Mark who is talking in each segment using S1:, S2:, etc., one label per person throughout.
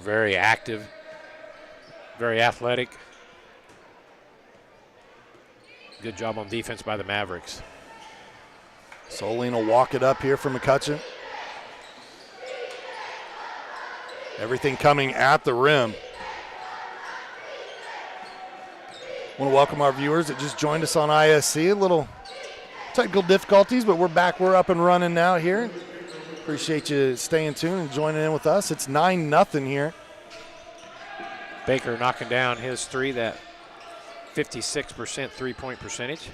S1: very active, very athletic. Good job on defense by the Mavericks.
S2: Soline will walk it up here for McCutcheon. Everything coming at the rim. Want to welcome our viewers that just joined us on ISC. A little technical difficulties, but we're back. We're up and running now here. Appreciate you staying tuned and joining in with us. It's 9-0 here.
S1: Baker knocking down his three, that 56% three-point percentage.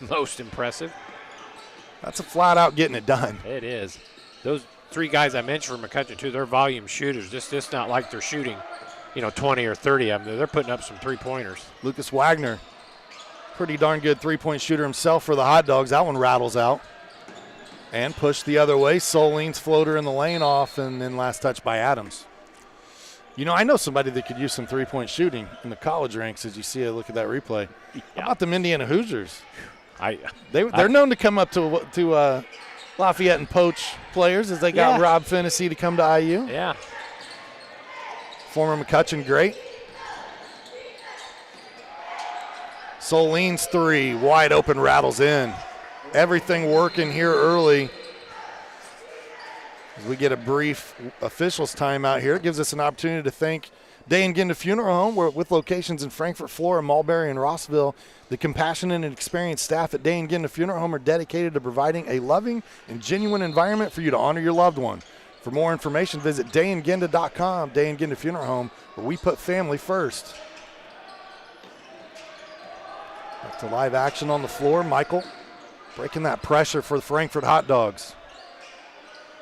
S1: Most impressive.
S2: That's a flat out getting it done.
S1: It is. Those three guys I mentioned for McCutcheon, too, they're volume shooters. Just not like they're shooting, 20 or 30 of them. They're putting up some three-pointers.
S2: Lucas Wagner, pretty darn good three-point shooter himself for the Hot Dogs. That one rattles out. And pushed the other way. Soline's floater in the lane off, and then last touch by Adams. I know somebody that could use some three-point shooting in the college ranks as you see a look at that replay. Yeah. How about them Indiana Hoosiers? They're known to come up to Lafayette and poach players as they got Rob Fennessy to come to IU.
S1: Yeah.
S2: Former McCutcheon great. Soline's three, wide open, rattles in. Everything working here early. As we get a brief officials timeout here, it gives us an opportunity to thank Day and Ginda Funeral Home, with locations in Frankfort, Flora, Mulberry, and Rossville. The compassionate and experienced staff at Day and Ginda Funeral Home are dedicated to providing a loving and genuine environment for you to honor your loved one. For more information, visit dayandginda.com. Day and Ginda Funeral Home, where we put family first. Back to live action on the floor. Michael breaking that pressure for the Frankfort Hot Dogs.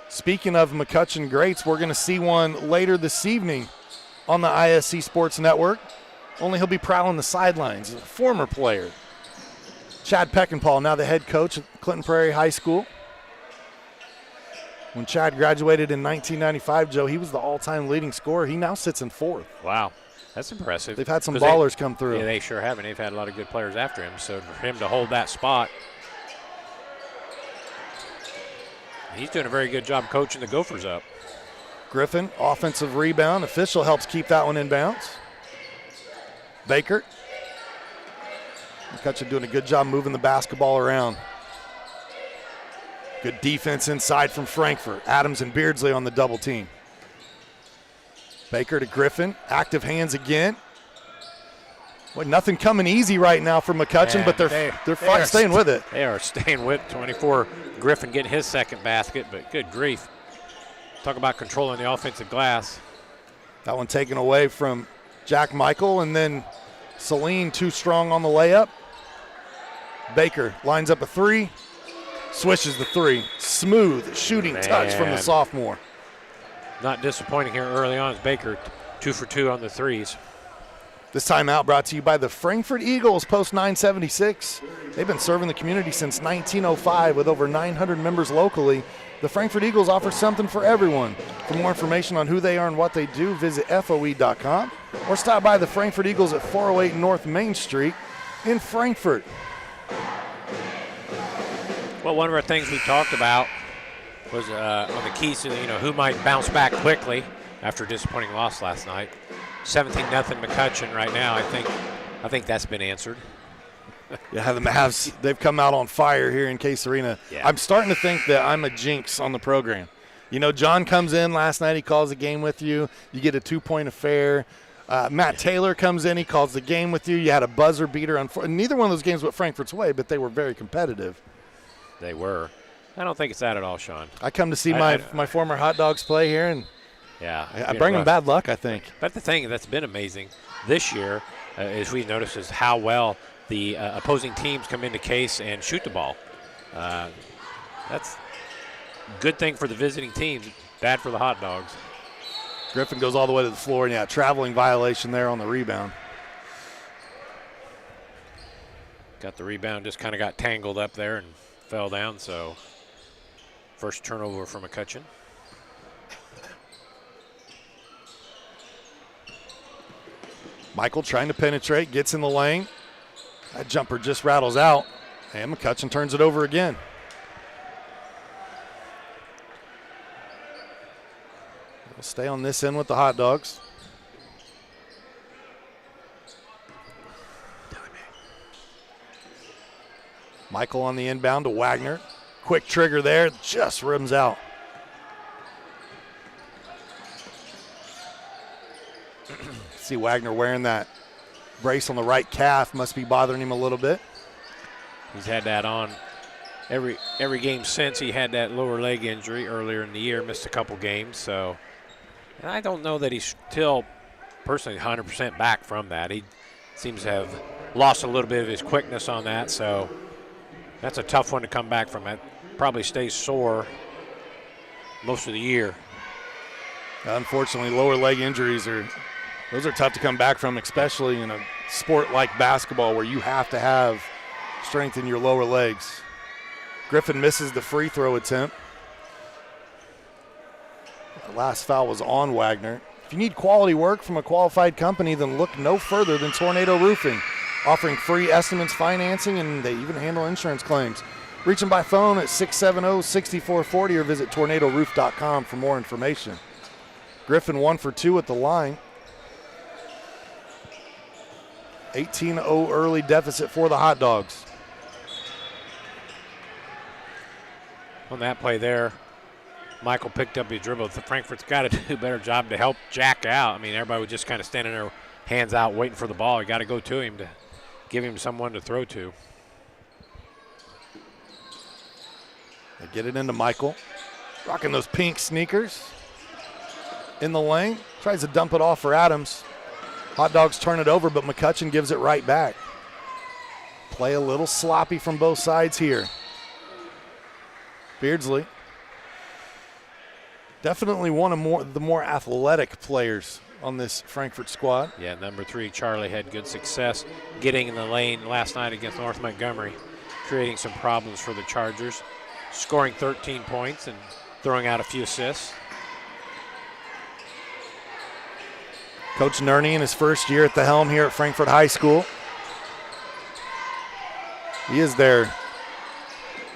S2: Speaking of McCutcheon greats, we're going to see one later this evening on the ISC Sports Network. Only he'll be prowling the sidelines. He's a former player. Chad Peckinpah, now the head coach at Clinton Prairie High School. When Chad graduated in 1995, Joe, he was the all-time leading scorer. He now sits in fourth.
S1: Wow, that's impressive.
S2: They've had some ballers come through.
S1: Yeah, they sure have, and they've had a lot of good players after him. So for him to hold that spot, he's doing a very good job coaching the Gophers up.
S2: Griffin, offensive rebound. Official helps keep that one in bounds. Baker. McCutcheon doing a good job moving the basketball around. Good defense inside from Frankfort. Adams and Beardsley on the double team. Baker to Griffin. Active hands again. Boy, nothing coming easy right now for McCutcheon, but they're staying with it.
S1: They are staying with 24. Griffin getting his second basket, but good grief. Talk about controlling the offensive glass.
S2: That one taken away from Jack Michael, and then Soline too strong on the layup. Baker lines up a three, swishes the three. Smooth shooting touch from the sophomore.
S1: Not disappointing here early on as Baker 2 for 2 on the threes.
S2: This timeout brought to you by the Frankfort Eagles, Post 976. They've been serving the community since 1905 with over 900 members locally. The Frankfort Eagles offer something for everyone. For more information on who they are and what they do, visit FOE.com or stop by the Frankfort Eagles at 408 North Main Street in Frankfort.
S1: Well, one of our things we talked about was on the keys to who might bounce back quickly after a disappointing loss last night. 17-0 McCutcheon right now. I think that's been answered.
S2: Yeah, the Mavs, they've come out on fire here in Case Arena.
S1: Yeah.
S2: I'm starting to think that I'm a jinx on the program. John comes in last night. He calls the game with you. You get a 2-point affair. Matt Taylor comes in. He calls the game with you. You had a buzzer beater. Neither one of those games went Frankfort's way, but they were very competitive.
S1: They were. I don't think it's that at all, Sean.
S2: I come to see my former Hot Dogs play here, and I bring them bad luck, I think.
S1: But the thing that's been amazing this year, as we noticed, is how well the opposing teams come into Case and shoot the ball. That's a good thing for the visiting teams, bad for the Hot Dogs.
S2: Griffin goes all the way to the floor, and traveling violation there on the rebound.
S1: Got the rebound, just kind of got tangled up there and fell down, so first turnover for McCutcheon.
S2: Michael trying to penetrate, gets in the lane. That jumper just rattles out, and McCutcheon turns it over again. Stay on this end with the hot dogs. Michael on the inbound to Wagner. Quick trigger there, just rims out. See Wagner wearing that brace on the right calf, must be bothering him a little bit.
S1: He's had that on every game since. He had that lower leg injury earlier in the year, missed a couple games. So, and I don't know that he's still personally 100% back from that. He seems to have lost a little bit of his quickness on that. So that's a tough one to come back from. It probably stays sore most of the year.
S2: Unfortunately, lower leg injuries those are tough to come back from, especially in a sport like basketball where you have to have strength in your lower legs. Griffin misses the free throw attempt. The last foul was on Wagner. If you need quality work from a qualified company, then look no further than Tornado Roofing, offering free estimates, financing, and they even handle insurance claims. Reach them by phone at 670-6440 or visit tornadoroof.com for more information. Griffin 1 for 2 at the line. 18-0 early deficit for the Hot Dogs.
S1: On that play there, Michael picked up his dribble. Frankfort's got to do a better job to help Jack out. I mean, everybody was just kind of standing there, hands out, waiting for the ball. You got to go to him to give him someone to throw to.
S2: They get it into Michael. Rocking those pink sneakers. In the lane. Tries to dump it off for Adams. Hot Dogs turn it over, but McCutcheon gives it right back. Play a little sloppy from both sides here. Beardsley. Definitely one of the more athletic players on this Frankfort squad.
S1: Yeah, number 3, Charlie, had good success getting in the lane last night against North Montgomery, creating some problems for the Chargers, scoring 13 points and throwing out a few assists.
S2: Coach Nerney in his first year at the helm here at Frankfort High School. He is their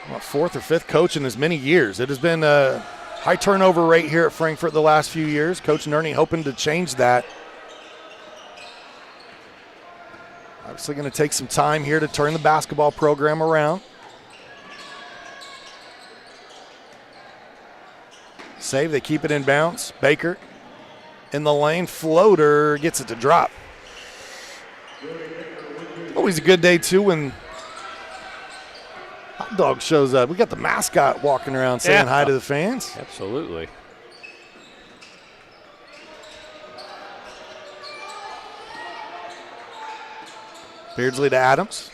S2: 4th or 5th coach in as many years. It has been a high turnover rate here at Frankfort the last few years. Coach Nerney hoping to change that. Obviously going to take some time here to turn the basketball program around. Save, they keep it in bounds. Baker in the lane, floater, gets it to drop. Always a good day too when Hot Dog shows up. We got the mascot walking around saying hi to the fans.
S1: Absolutely.
S2: Beardsley to Adams.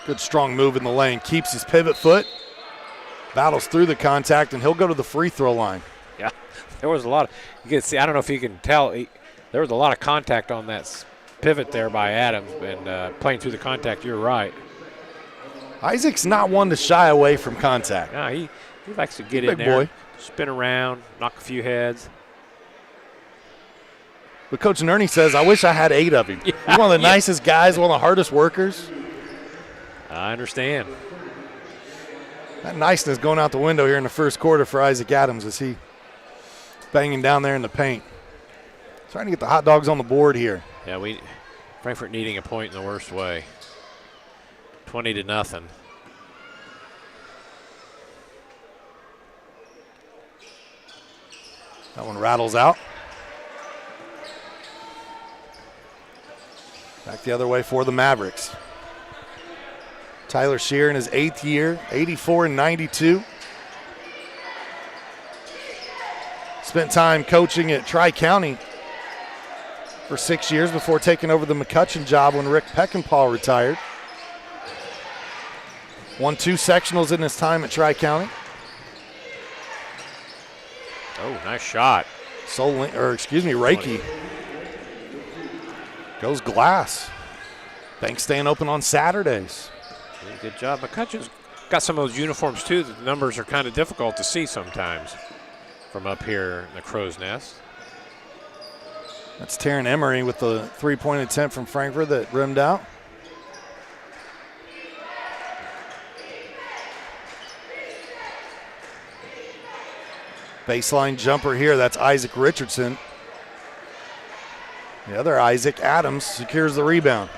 S2: Good strong move in the lane. Keeps his pivot foot. Battles through the contact, and he'll go to the free throw line.
S1: Yeah, there was a lot of, you can see, I don't know if you can tell, there was a lot of contact on that pivot there by Adams, and playing through the contact, you're right.
S2: Isaac's not one to shy away from contact.
S1: No, he likes to get in there,
S2: boy.
S1: Spin around, knock a few heads.
S2: But Coach Nerney says, I wish I had 8 of him.
S1: Yeah,
S2: He's one of the nicest guys, one of the hardest workers.
S1: I understand.
S2: That niceness going out the window here in the first quarter for Isaac Adams as he banging down there in the paint. Trying to get the Hot Dogs on the board here.
S1: Yeah, Frankfort needing a point in the worst way. 20-0.
S2: That one rattles out. Back the other way for the Mavericks. Tyler Shear in his 8th year, 84 and 92. Spent time coaching at Tri-County for 6 years before taking over the McCutcheon job when Rick Peckinpah retired. Won 2 sectionals in his time at Tri-County.
S1: Oh, nice shot.
S2: Reiki. Goes glass. Bank staying open on Saturdays.
S1: Yeah, good job. McCutcheon's got some of those uniforms, too. The numbers are kind of difficult to see sometimes from up here in the Crow's Nest.
S2: That's Taryn Emery with the three-point attempt from Frankfort that rimmed out. Baseline jumper here. That's Isaac Richardson. The other Isaac, Adams, secures the rebound.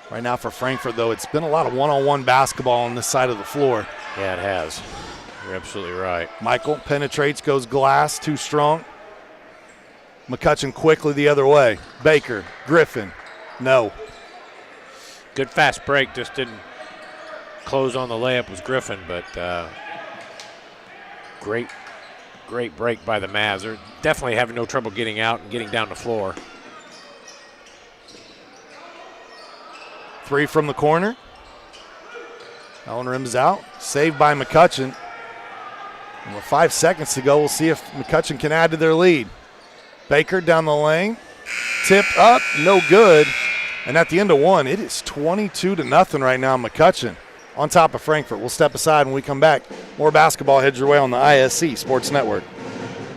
S2: Right now for Frankfort, though, it's been a lot of one-on-one basketball on this side of the floor.
S1: Yeah, it has. You're absolutely right.
S2: Michael penetrates, goes glass, too strong. McCutcheon quickly the other way. Baker, Griffin, no.
S1: Good fast break, just didn't close on the layup was Griffin, but great break by the Mavs. They're definitely having no trouble getting out and getting down the floor.
S2: 3 from the corner. That one rims out. Saved by McCutcheon. And with 5 seconds to go, we'll see if McCutcheon can add to their lead. Baker down the lane. Tipped up, no good. And at the end of one, it is 22-0 right now. McCutcheon on top of Frankfort. We'll step aside when we come back. More basketball heads your way on the ISC Sports Network.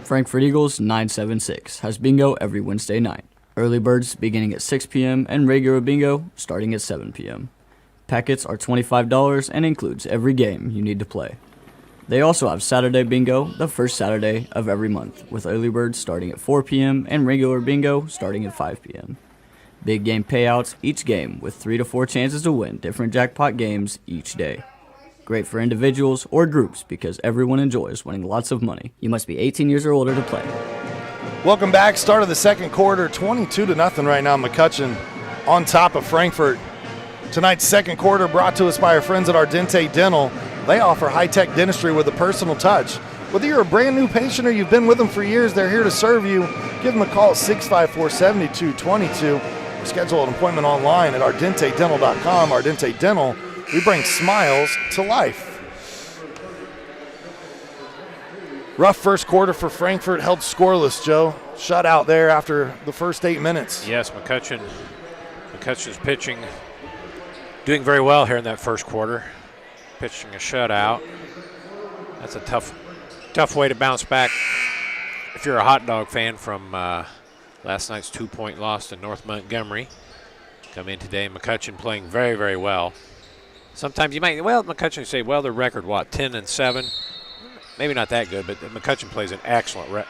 S3: Frankfort Eagles 976 has bingo every Wednesday night. Early birds beginning at 6 p.m. and regular bingo starting at 7 p.m. Packets are $25 and includes every game you need to play. They also have Saturday bingo the first Saturday of every month, with early birds starting at 4 p.m. and regular bingo starting at 5 p.m. Big game payouts each game with 3 to 4 chances to win different jackpot games each day. Great for individuals or groups because everyone enjoys winning lots of money. You must be 18 years or older to play.
S2: Welcome back. Start of the second quarter, 22-0 right now. McCutcheon on top of Frankfort. Tonight's second quarter brought to us by our friends at Ardente Dental. They offer high-tech dentistry with a personal touch. Whether you're a brand new patient or you've been with them for years, they're here to serve you. Give them a call at 654-7222 or schedule an appointment online at ardentedental.com. Ardente Dental, we bring smiles to life. Rough first quarter for Frankfort, held scoreless, Joe. Shut out there after the first 8 minutes.
S1: Yes, McCutcheon's pitching, doing very well here in that first quarter. Pitching a shutout. That's a tough way to bounce back if you're a hot dog fan from last night's 2-point loss to North Montgomery. Come in today, McCutcheon playing very, very well. Sometimes you might, McCutcheon say, their record, 10-7? Maybe not that good, but McCutcheon plays an excellent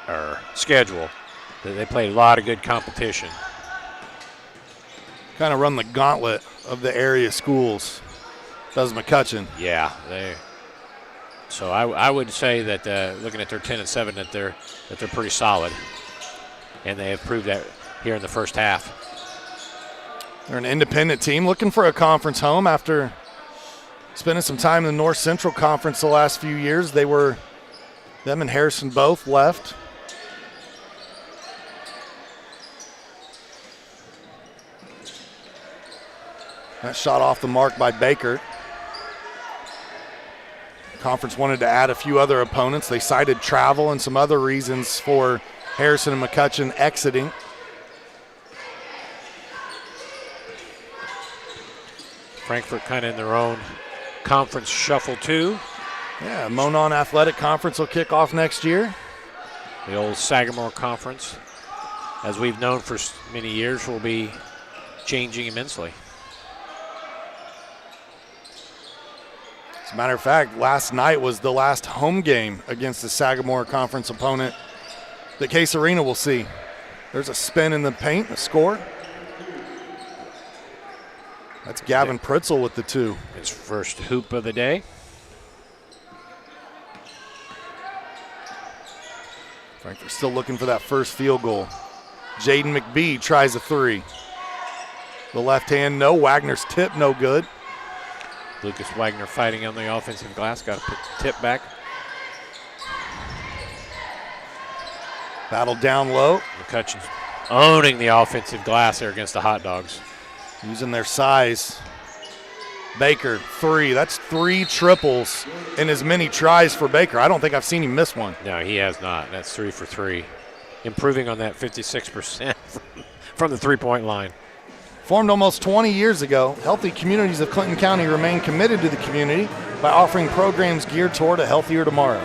S1: schedule. They play a lot of good competition.
S2: Kind of run the gauntlet of the area schools, does McCutcheon.
S1: Yeah, so I would say that looking at their 10-7, that they're pretty solid, and they have proved that here in the first half.
S2: They're an independent team looking for a conference home after spending some time in the North Central Conference the last few years. Them and Harrison both left. That shot off the mark by Baker. Conference wanted to add a few other opponents. They cited travel and some other reasons for Harrison and McCutcheon exiting.
S1: Frankfort kind of in their own conference shuffle too.
S2: Yeah, Monon Athletic Conference will kick off next year.
S1: The old Sagamore Conference, as we've known for many years, will be changing immensely.
S2: As a matter of fact, last night was the last home game against the Sagamore Conference opponent that Case Arena will see. There's a spin in the paint, a score. That's Gavin Pritzel with the 2.
S1: His first hoop of the day.
S2: Frankfurt still looking for that first field goal. Jaden McBee tries a 3. The left hand, no. Wagner's tip, no good.
S1: Lucas Wagner fighting on the offensive glass, got a tip back.
S2: Battle down low.
S1: McCutcheon's owning the offensive glass there against the Hot Dogs.
S2: Using their size. Baker, 3. That's 3 triples in as many tries for Baker. I don't think I've seen him miss one.
S1: No, he has not. That's 3 for 3. Improving on that 56% from the three-point line.
S2: Formed almost 20 years ago, Healthy Communities of Clinton County remain committed to the community by offering programs geared toward a healthier tomorrow.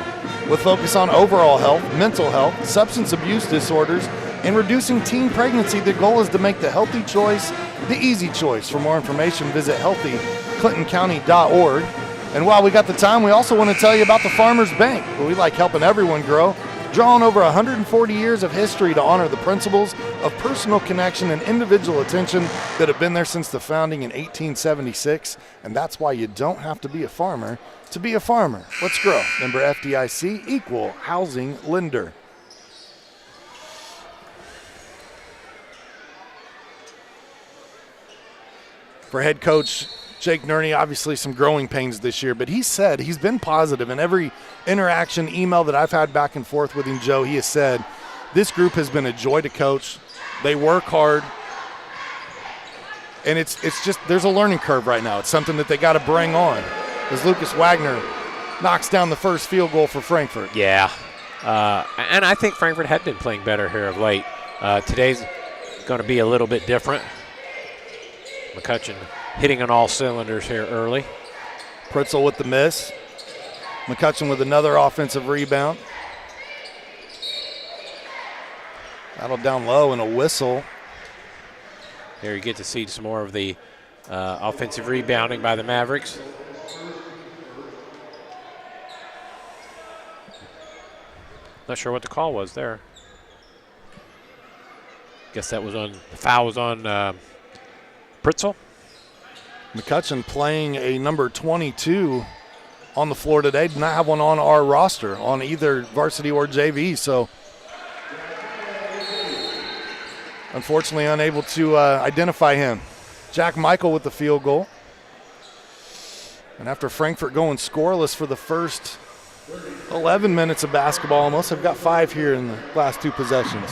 S2: With focus on overall health, mental health, substance abuse disorders, In reducing teen pregnancy, the goal is to make the healthy choice the easy choice. For more information, visit healthyclintoncounty.org. And while we got the time, we also want to tell you about the Farmers Bank, where we like helping everyone grow. Drawing over 140 years of history to honor the principles of personal connection and individual attention that have been there since the founding in 1876. And that's why you don't have to be a farmer to be a farmer. Let's grow. Member FDIC, equal housing lender. For head coach Jake Nerney, obviously some growing pains this year, but he said he's been positive in every interaction, email that I've had back and forth with him, Joe. He has said this group has been a joy to coach. They work hard, and it's just there's a learning curve right now. It's something that they got to bring on as Lucas Wagner knocks down the first field goal for Frankfort.
S1: Yeah, and I think Frankfort had been playing better here of late. Today's going to be a little bit different. McCutcheon hitting on all cylinders here early.
S2: Pritzel with the miss. McCutcheon with another offensive rebound. Battle down low and a whistle.
S1: Here you get to see some more of the offensive rebounding by the Mavericks. Not sure what the call was there. Guess that was on, the foul was on Pritzel.
S2: McCutcheon playing a number 22 on the floor today. Did not have one on our roster on either varsity or JV, so unfortunately unable to identify him. Jack Michael with the field goal. And after Frankfort going scoreless for the first 11 minutes of basketball almost, I've got 5 here in the last 2 possessions.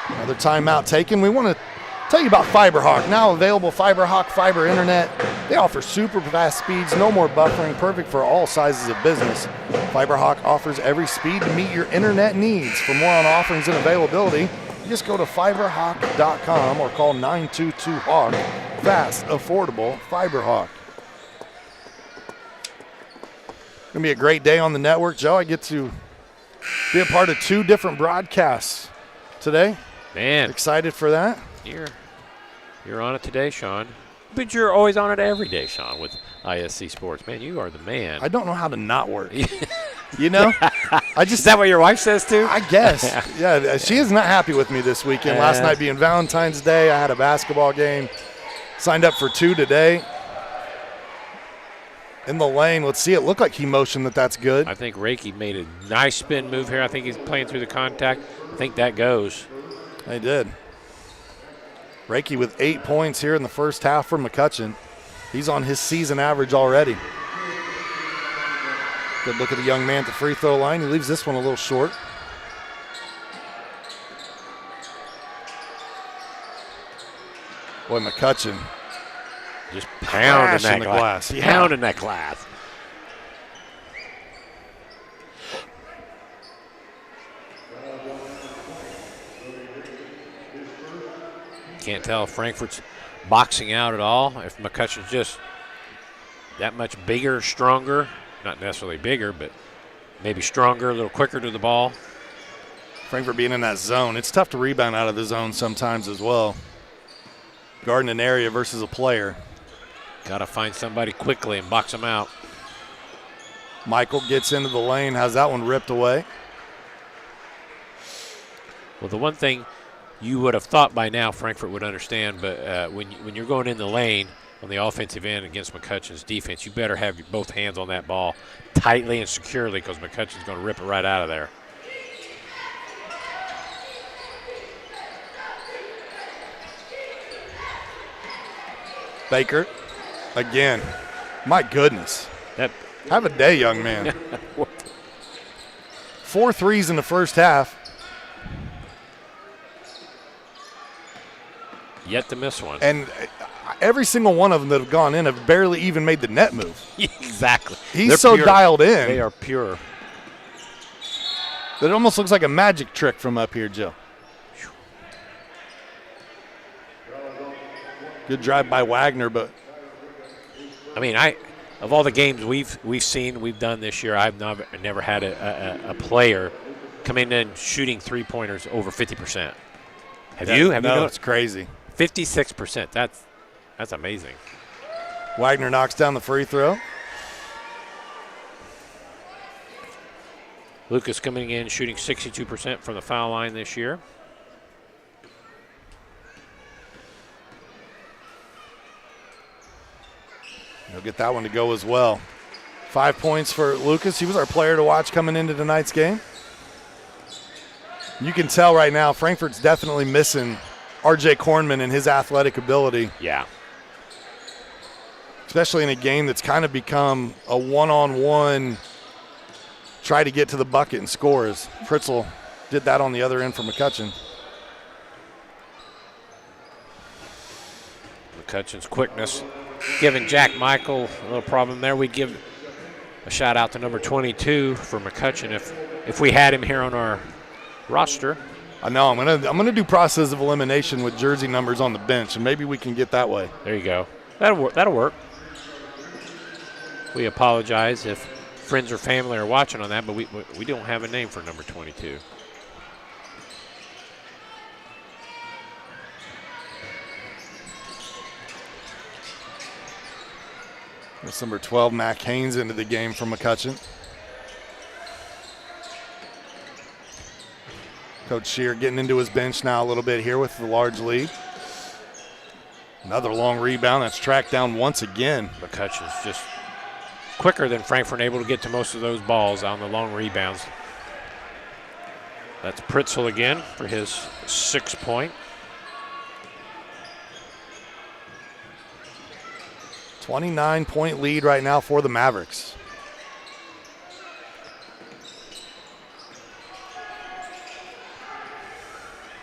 S2: Another timeout taken. We want to tell you about FiberHawk. Now available FiberHawk fiber internet. They offer super fast speeds, no more buffering, perfect for all sizes of business. FiberHawk offers every speed to meet your internet needs. For more on offerings and availability, just go to fiberhawk.com or call 922-HAWK. Fast, affordable FiberHawk. Gonna be a great day on the network, Joe. I get to be a part of 2 different broadcasts today.
S1: Man,
S2: excited for that.
S1: You're on it today, Sean. But you're always on it every day, Sean, with ISC Sports. Man, you are the man.
S2: I don't know how to not work. You know?
S1: Is that what your wife says too?
S2: I guess. Yeah, she is not happy with me this weekend. Last night being Valentine's Day, I had a basketball game. Signed up for 2 today. In the lane, let's see. It looked like he motioned that's good.
S1: I think Reiki made a nice spin move here. I think he's playing through the contact. I think that goes.
S2: They did. Reiki with 8 points here in the first half for McCutcheon. He's on his season average already. Good look at the young man at the free throw line. He leaves this one a little short. Boy, McCutcheon.
S1: Just pounding that
S2: glass.
S1: Yeah. Pounding that glass. Can't tell if Frankfort's boxing out at all. If McCutcheon's just that much bigger, stronger, not necessarily bigger, but maybe stronger, a little quicker to the ball.
S2: Frankfort being in that zone, it's tough to rebound out of the zone sometimes as well. Guarding an area versus a player.
S1: Got to find somebody quickly and box them out.
S2: Michael gets into the lane, has that one ripped away.
S1: Well, the one thing you would have thought by now Frankfort would understand, but when you're going in the lane on the offensive end against McCutcheon's defense, you better have both hands on that ball tightly and securely because McCutcheon's going to rip it right out of there.
S2: Baker, again. My goodness. Have a day, young man. 4 threes in the first half.
S1: Yet to miss one.
S2: And every single one of them that have gone in have barely even made the net move.
S1: Exactly.
S2: They're so pure. Dialed in.
S1: They are pure.
S2: That it almost looks like a magic trick from up here, Joe. Good drive by Wagner, but
S1: I mean, of all the games we've done this year, I've never had a player coming in shooting three-pointers over 50%. Have you? Have you
S2: no,
S1: noticed?
S2: it's crazy.
S1: 56%. That's amazing.
S2: Wagner knocks down the free throw.
S1: Lucas coming in shooting 62% from the foul line this year.
S2: He'll get that one to go as well. 5 points for Lucas. He was our player to watch coming into tonight's game. You can tell right now Frankfort's definitely missing R.J. Kornman and his athletic ability.
S1: Yeah.
S2: Especially in a game that's kind of become a one-on-one try to get to the bucket and scores. Fritzl did that on the other end for McCutcheon.
S1: McCutcheon's quickness giving Jack Michael a little problem there. We'd give a shout out to number 22 for McCutcheon if we had him here on our roster.
S2: I know I'm gonna do process of elimination with jersey numbers on the bench, and maybe we can get that way.
S1: There you go. That'll work. We apologize if friends or family are watching on that, but we don't have a name for number 22.
S2: That's number 12, Mac Haynes, into the game for McCutcheon. Coach Scheer getting into his bench now a little bit here with the large lead. Another long rebound that's tracked down once again.
S1: McCutcheon's just quicker than Frankfort, able to get to most of those balls on the long rebounds. That's Pritzl again for his 6 point.
S2: 29-point lead right now for the Mavericks.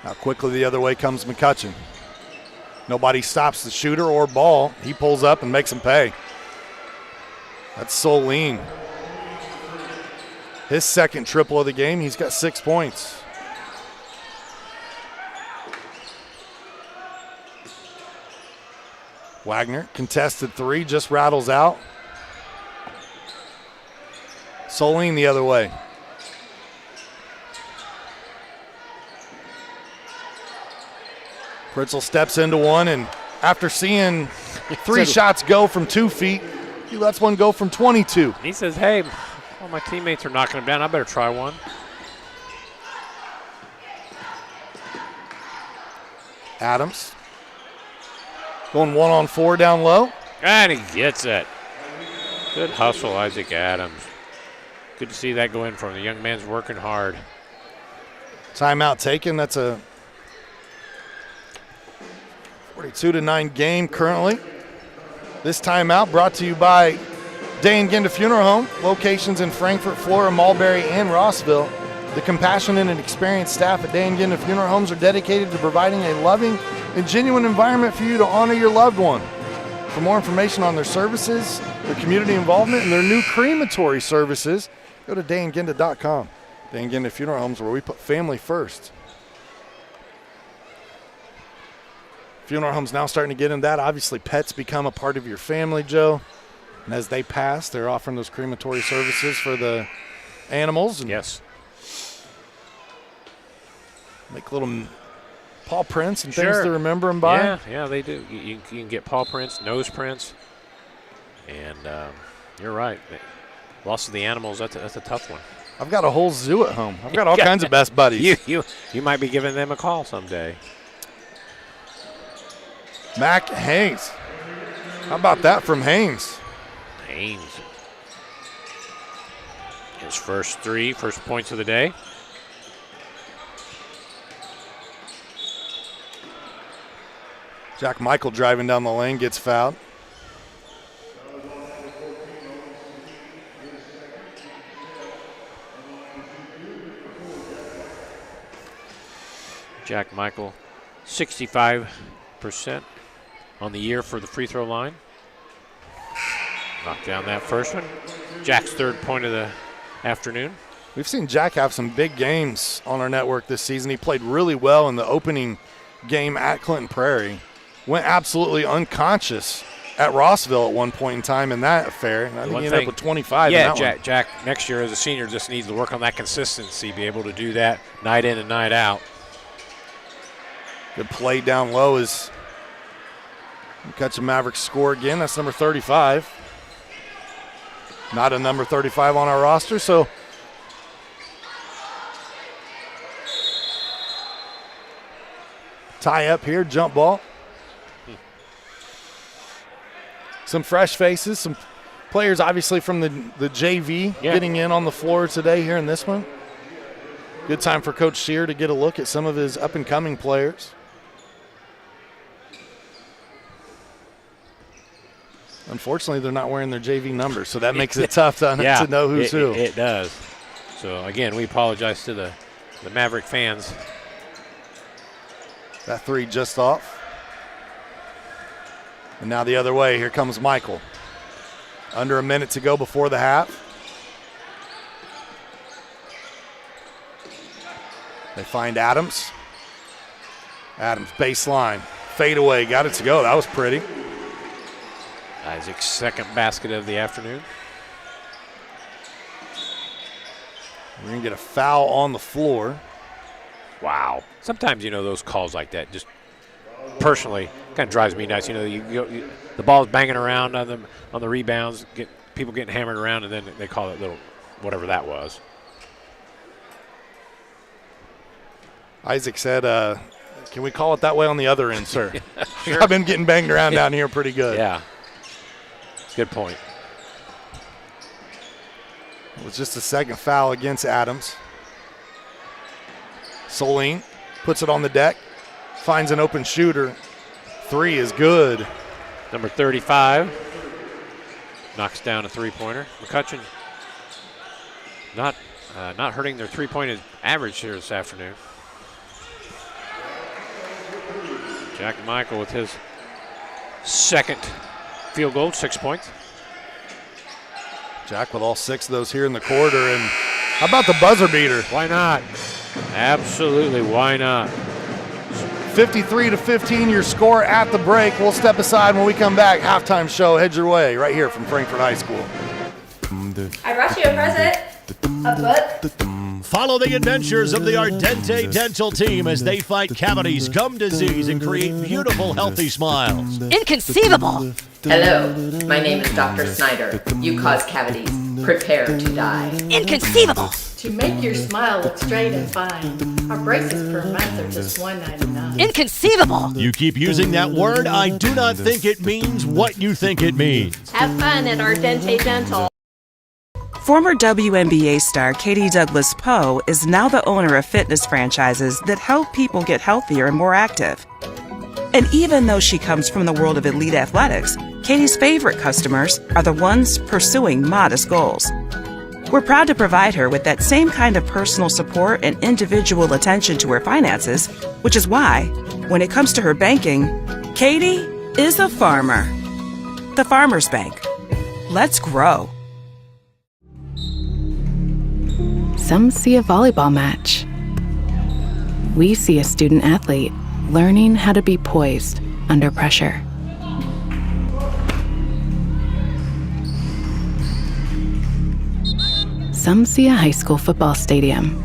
S2: Now quickly the other way comes McCutcheon. Nobody stops the shooter or ball. He pulls up and makes him pay. That's Solene. His second triple of the game. He's got 6 points. Wagner, contested three, just rattles out. Solene the other way. Fritzl steps into one, and after seeing three shots go from 2 feet, he lets one go from 22.
S1: He says, hey, all my teammates are knocking him down. I better try one.
S2: Adams going 1-on-4 down low.
S1: And he gets it. Good hustle, Isaac Adams. Good to see that go in for him. The young man's working hard.
S2: Timeout taken. That's a 42-9 game currently. This timeout brought to you by Day and Ginda Funeral Home. Locations in Frankfort, Flora, Mulberry, and Rossville. The compassionate and experienced staff at Day and Ginda Funeral Homes are dedicated to providing a loving and genuine environment for you to honor your loved one. For more information on their services, their community involvement, and their new crematory services, go to dayandginda.com. Day and Ginda Funeral Homes, where we put family first. Funeral homes now starting to get in that. Obviously, pets become a part of your family, Joe. And as they pass, they're offering those crematory services for the animals. And
S1: yes.
S2: Make little paw prints and things to remember them by.
S1: Yeah, they do. You can get paw prints, nose prints. And you're right. Loss of the animals, that's a tough one.
S2: I've got a whole zoo at home. I've got all kinds of best buddies.
S1: You might be giving them a call someday.
S2: Mac Haynes. How about that from Haynes?
S1: Haynes. His first points of the day.
S2: Jack Michael driving down the lane, gets fouled.
S1: Jack Michael, 65% on the year for the free throw line. Knocked down that first one. Jack's third point of the afternoon.
S2: We've seen Jack have some big games on our network this season. He played really well in the opening game at Clinton Prairie. Went absolutely unconscious at Rossville at one point in time in that affair. I think he ended up with 25 in that one.
S1: Jack next year as a senior just needs to work on that consistency, be able to do that night in and night out.
S2: Good play down low as McCutcheon Mavericks score again. That's number 35. Not a number 35 on our roster, so tie up here, jump ball. Some fresh faces, some players obviously from the JV getting in on the floor today here in this one. Good time for Coach Scheer to get a look at some of his up-and-coming players. Unfortunately, they're not wearing their JV numbers, so that makes it tough to know who's who.
S1: It does. So, again, we apologize to the Maverick fans.
S2: That three just off. And now the other way. Here comes Michael. Under a minute to go before the half. They find Adams. Adams, baseline. Fade away. Got it to go. That was pretty.
S1: Isaac's second basket of the afternoon.
S2: We're going to get a foul on the floor.
S1: Wow. Sometimes, those calls like that just personally kind of drives me nuts. The ball's banging around on the rebounds, people getting hammered around, and then they call it little whatever that was.
S2: Isaac said, can we call it that way on the other end, sir?
S1: Sure.
S2: I've been getting banged around down here pretty good.
S1: Yeah. Good point.
S2: It was just a second foul against Adams. Soline puts it on the deck, finds an open shooter. Three is good.
S1: Number 35 knocks down a three-pointer. McCutcheon not hurting their three-point average here this afternoon. Jack Michael with his second field goal, 6 points.
S2: Jack with all 6 of those here in the quarter. And how about the buzzer beater?
S1: Why not? Absolutely, why not?
S2: 53-15, your score at the break. We'll step aside when we come back. Halftime show, head your way, right here from Frankfort High School.
S4: I brought you a present. A book.
S5: Follow the adventures of the Ardente Dental team as they fight cavities, gum disease, and create beautiful, healthy smiles.
S6: Inconceivable!
S4: Hello, my name is Dr. Snyder. You cause cavities. Prepare to die.
S6: Inconceivable!
S7: To make your smile look straight and fine, our braces per month are just $1.99.
S6: Inconceivable!
S5: You keep using that word, I do not think it means what you think it means.
S7: Have fun at Ardente Dental.
S8: Former WNBA star Katie Douglas Poe is now the owner of fitness franchises that help people get healthier and more active. And even though she comes from the world of elite athletics, Katie's favorite customers are the ones pursuing modest goals. We're proud to provide her with that same kind of personal support and individual attention to her finances, which is why, when it comes to her banking, Katie is a farmer. The Farmers Bank. Let's grow.
S9: Some see a volleyball match. We see a student athlete learning how to be poised under pressure. Some see a high school football stadium.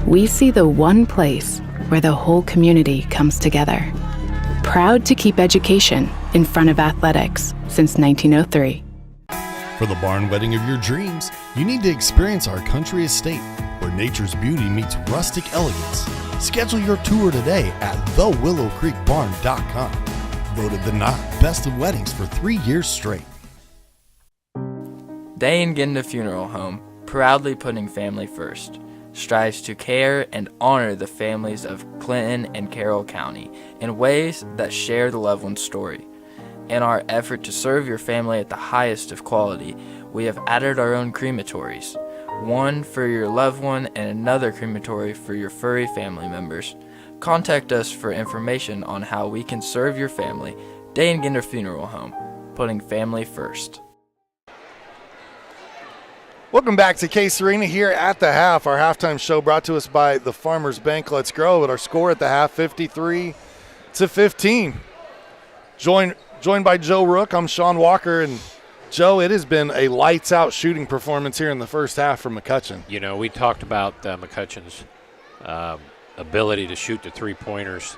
S9: We see the one place where the whole community comes together. Proud to keep education in front of athletics since 1903.
S10: For the barn wedding of your dreams, you need to experience our country estate, where nature's beauty meets rustic elegance. Schedule your tour today at thewillowcreekbarn.com. Voted the Knot Best of Weddings for 3 years straight.
S11: Day and Ginda Funeral Home, proudly putting family first, strives to care and honor the families of Clinton and Carroll County in ways that share the loved one's story. In our effort to serve your family at the highest of quality, we have added our own crematories, one for your loved one and another crematory for your furry family members. Contact us for information on how we can serve your family. Day and Ginda Funeral Home, putting family first.
S2: Welcome back to Case Arena here at the half. Our halftime show brought to us by the Farmers Bank. Let's grow. With our score at the half, 53-15. Joined by Joe Rook, I'm Sean Walker, and Joe, it has been a lights-out shooting performance here in the first half from McCutcheon.
S1: You know, we talked about McCutcheon's ability to shoot the three-pointers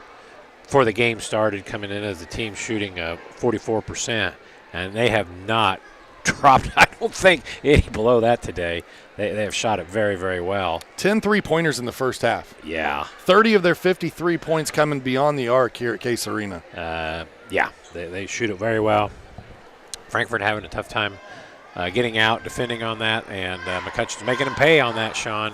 S1: before the game started, coming in as a team shooting 44%, and they have not dropped, I don't think, any below that today. They have shot it very, very well.
S2: 10 three-pointers in the first half.
S1: Yeah.
S2: 30 of their 53 points coming beyond the arc here at Case Arena.
S1: Yeah, they shoot it very well. Frankfort having a tough time getting out, defending on that, and McCutcheon's making them pay on that, Sean.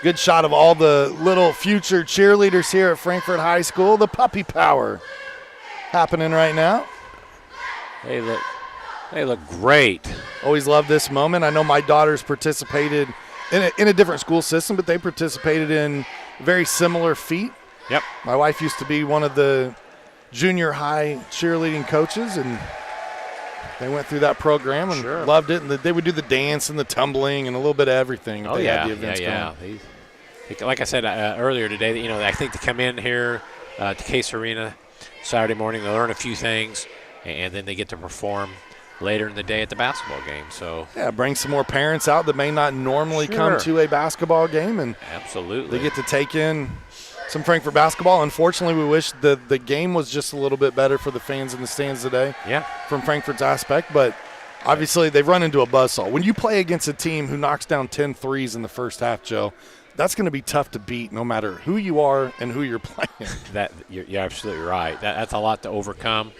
S2: Good shot of all the little future cheerleaders here at Frankfort High School. The puppy power happening right now.
S1: They look great.
S2: Always love this moment. I know my daughters participated in a different school system, but they participated in very similar feat.
S1: Yep.
S2: My wife used to be one of the junior high cheerleading coaches, and they went through that program and loved it. And they would do the dance and the tumbling and a little bit of everything.
S1: Oh,
S2: they
S1: yeah,
S2: had the events
S1: going. Like I said earlier today, you know, I think to come in here to Case Arena Saturday morning, they learn a few things, and then they get to perform later in the day at the basketball game. So
S2: yeah, bring some more parents out that may not normally come to a basketball game, and
S1: absolutely
S2: they get to take in some Frankfort basketball. Unfortunately, we wish the game was just a little bit better for the fans in the stands today.
S1: Yeah,
S2: from Frankfort's aspect, but obviously they've run into a buzzsaw. When you play against a team who knocks down 10 threes in the first half, Joe, that's going to be tough to beat no matter who you are and who you're playing.
S1: You're absolutely right. That's a lot to overcome.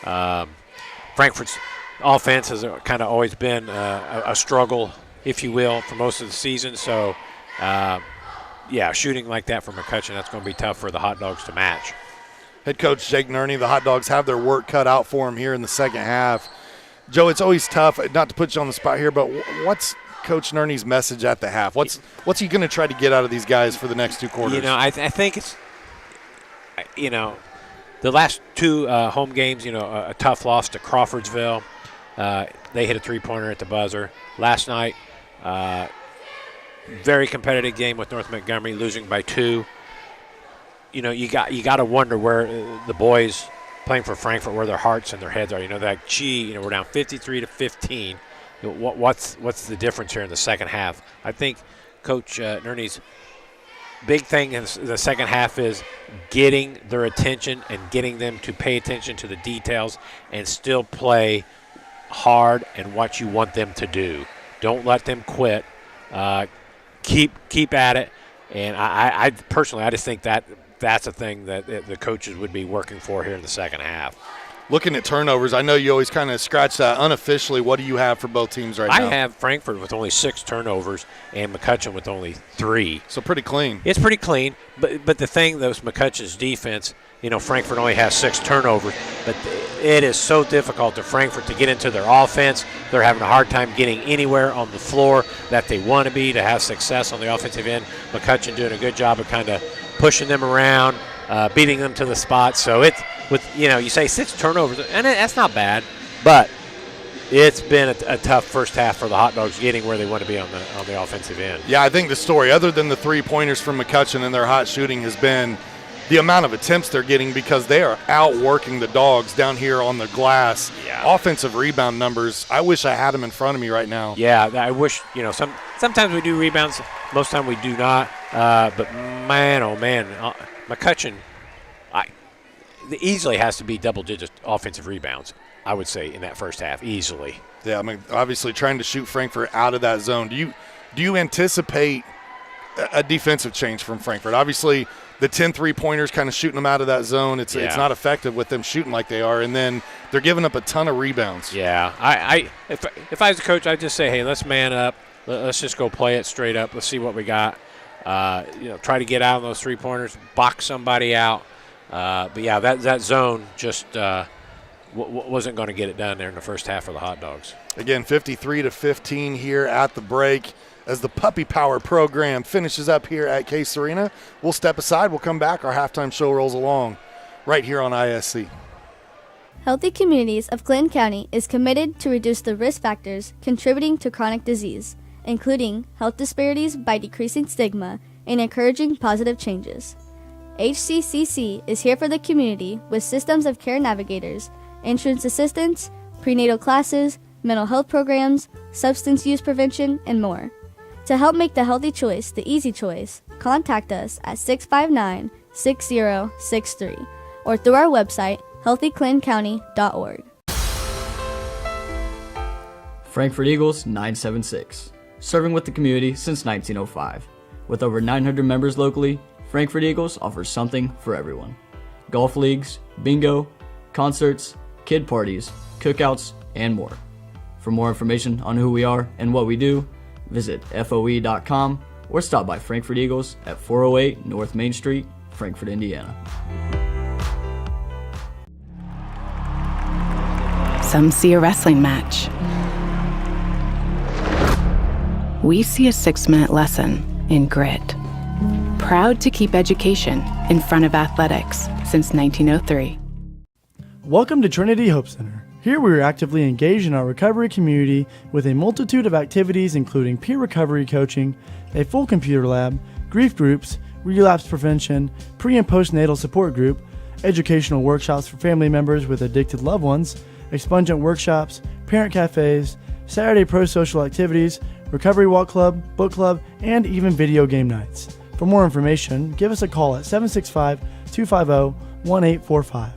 S1: Frankfort's offense has kind of always been a struggle, if you will, for most of the season. So, shooting like that from McCutcheon, that's going to be tough for the Hot Dogs to match.
S2: Head coach Jake Nerney, the Hot Dogs have their work cut out for them here in the second half. Joe, it's always tough, not to put you on the spot here, but what's Coach Nerney's message at the half? What's he going to try to get out of these guys for the next two quarters?
S1: You know, I think it's, you know, the last two home games, you know, a tough loss to Crawfordsville. They hit a three-pointer at the buzzer. Last night, very competitive game with North Montgomery, losing by 2. You know, you got to wonder where the boys playing for Frankfort, where their hearts and their heads are. You know, that we're down 53-15. What's the difference here in the second half? I think Coach Nerney's big thing in the second half is getting their attention and getting them to pay attention to the details and still play hard and what you want them to do. Don't let them quit. Keep at it. And I personally, I just think that's a thing that the coaches would be working for here in the second half.
S2: Looking at turnovers, I know you always kind of scratch that unofficially. What do you have for both teams right now?
S1: I have Frankfort with only 6 turnovers and McCutcheon with only 3.
S2: So pretty clean.
S1: It's pretty clean. But the thing, though, is McCutcheon's defense, you know, Frankfort only has 6 turnovers, but it is so difficult to Frankfort to get into their offense. They're having a hard time getting anywhere on the floor that they want to be to have success on the offensive end. McCutcheon doing a good job of kind of pushing them around, beating them to the spot. So it's, you say 6 turnovers, and that's not bad, but it's been a tough first half for the Hot Dogs getting where they want to be on the offensive end.
S2: Yeah, I think the story, other than the 3-pointers from McCutcheon and their hot shooting, has been the amount of attempts they're getting, because they are outworking the Dogs down here on the glass.
S1: Yeah.
S2: Offensive rebound numbers, I wish I had them in front of me right now.
S1: Yeah, I wish, sometimes we do rebounds, most time we do not. But man, oh man, McCutcheon easily has to be double-digit offensive rebounds, I would say, in that first half, easily.
S2: Yeah, I mean, obviously trying to shoot Frankfort out of that zone. Do you anticipate a defensive change from Frankfort? Obviously, the 10 3-pointers kind of shooting them out of that zone. It's not effective with them shooting like they are, and then they're giving up a ton of rebounds.
S1: Yeah, if I was a coach, I'd just say, hey, let's man up. Let's just go play it straight up. Let's see what we got. Try to get out of those 3-pointers, box somebody out. But yeah, that zone just wasn't going to get it done there in the first half for the Hot Dogs.
S2: Again, 53-15 here at the break. As the Puppy Power program finishes up here at Case Arena, we'll step aside. We'll come back. Our halftime show rolls along right here on ISC.
S12: Healthy Communities of Clinton County is committed to reduce the risk factors contributing to chronic disease, including health disparities by decreasing stigma and encouraging positive changes. HCCC is here for the community with systems of care navigators, insurance assistance, prenatal classes, mental health programs, substance use prevention, and more. To help make the healthy choice the easy choice, contact us at 659-6063 or through our website, healthyclintoncounty.org.
S3: Frankfort Eagles 976, serving with the community since 1905. With over 900 members locally, Frankfort Eagles offers something for everyone. Golf leagues, bingo, concerts, kid parties, cookouts, and more. For more information on who we are and what we do, visit FOE.com or stop by Frankfort Eagles at 408 North Main Street, Frankfort, Indiana.
S9: Some see a wrestling match. We see a 6-minute lesson in grit. Proud to keep education in front of athletics since 1903.
S13: Welcome to Trinity Hope Center. Here we are actively engaged in our recovery community with a multitude of activities including peer recovery coaching, a full computer lab, grief groups, relapse prevention, pre- and postnatal support group, educational workshops for family members with addicted loved ones, expungent workshops, parent cafes, Saturday pro-social activities, recovery walk club, book club, and even video game nights. For more information, give us a call at 765-250-1845.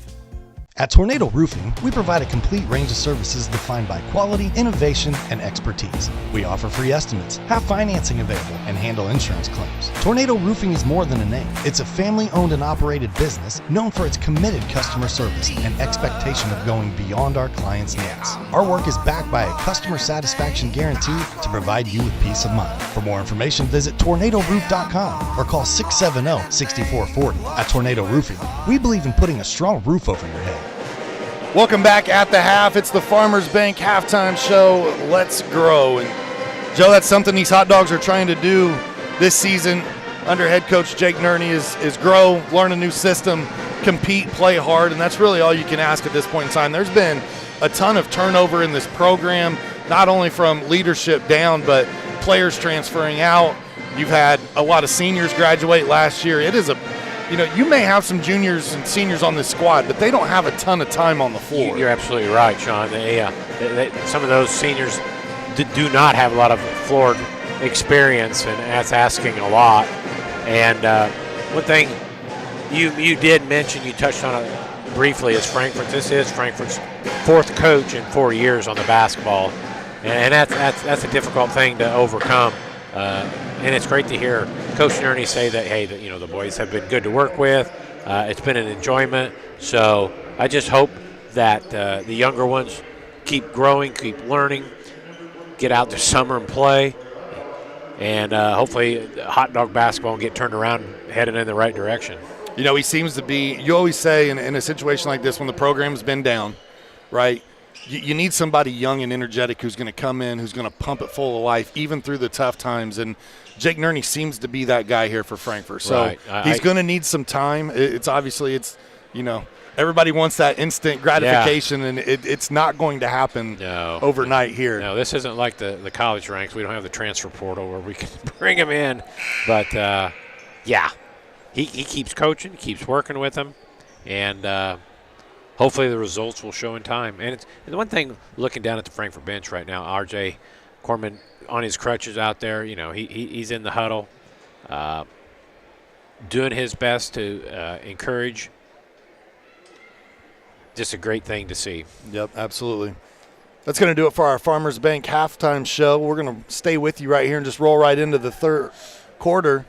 S10: At Tornado Roofing, we provide a complete range of services defined by quality, innovation, and expertise. We offer free estimates, have financing available, and handle insurance claims. Tornado Roofing is more than a name. It's a family-owned and operated business known for its committed customer service and expectation of going beyond our clients' needs. Our work is backed by a customer satisfaction guarantee to provide you with peace of mind. For more information, visit tornadoroof.com or call 670-6440. At Tornado Roofing, we believe in putting a strong roof over your head.
S2: Welcome back at the half. It's the Farmers Bank halftime show. Let's grow. And Joe, that's something these hot dogs are trying to do this season under head coach Jake Nerney is grow, learn a new system, compete, play hard, and that's really all you can ask at this point in time. There's been a ton of turnover in this program, not only from leadership down, but players transferring out. You've had a lot of seniors graduate last year. It is you may have some juniors and seniors on this squad, but they don't have a ton of time on the floor.
S1: You're absolutely right, Sean. Some of those seniors do not have a lot of floor experience, and that's asking a lot. And one thing you did mention, you touched on it briefly, is Frankfort. This is Frankfort's fourth coach in 4 years on the basketball, and that's a difficult thing to overcome. And it's great to hear Coach Nerney say that, hey, the boys have been good to work with. It's been an enjoyment. So I just hope that the younger ones keep growing, keep learning, get out this summer and play, and hopefully hot dog basketball will get turned around, headed in the right direction.
S2: He seems to be, you always say in a situation like this when the program's been down, right, you need somebody young and energetic who's going to come in, who's going to pump it full of life, even through the tough times. And Jake Nerney seems to be that guy here for Frankfort. So
S1: right.
S2: He's going to need some time. It's everybody wants that instant gratification, and it's not going to happen overnight here.
S1: No, this isn't like the college ranks. We don't have the transfer portal where we can bring him in. But, he keeps coaching, keeps working with them, and hopefully the results will show in time. And the one thing, looking down at the Frankfort bench right now, R.J. Corman on his crutches out there, he's in the huddle, doing his best to encourage. Just a great thing to see.
S2: Yep, absolutely. That's going to do it for our Farmers Bank halftime show. We're going to stay with you right here and just roll right into the third quarter.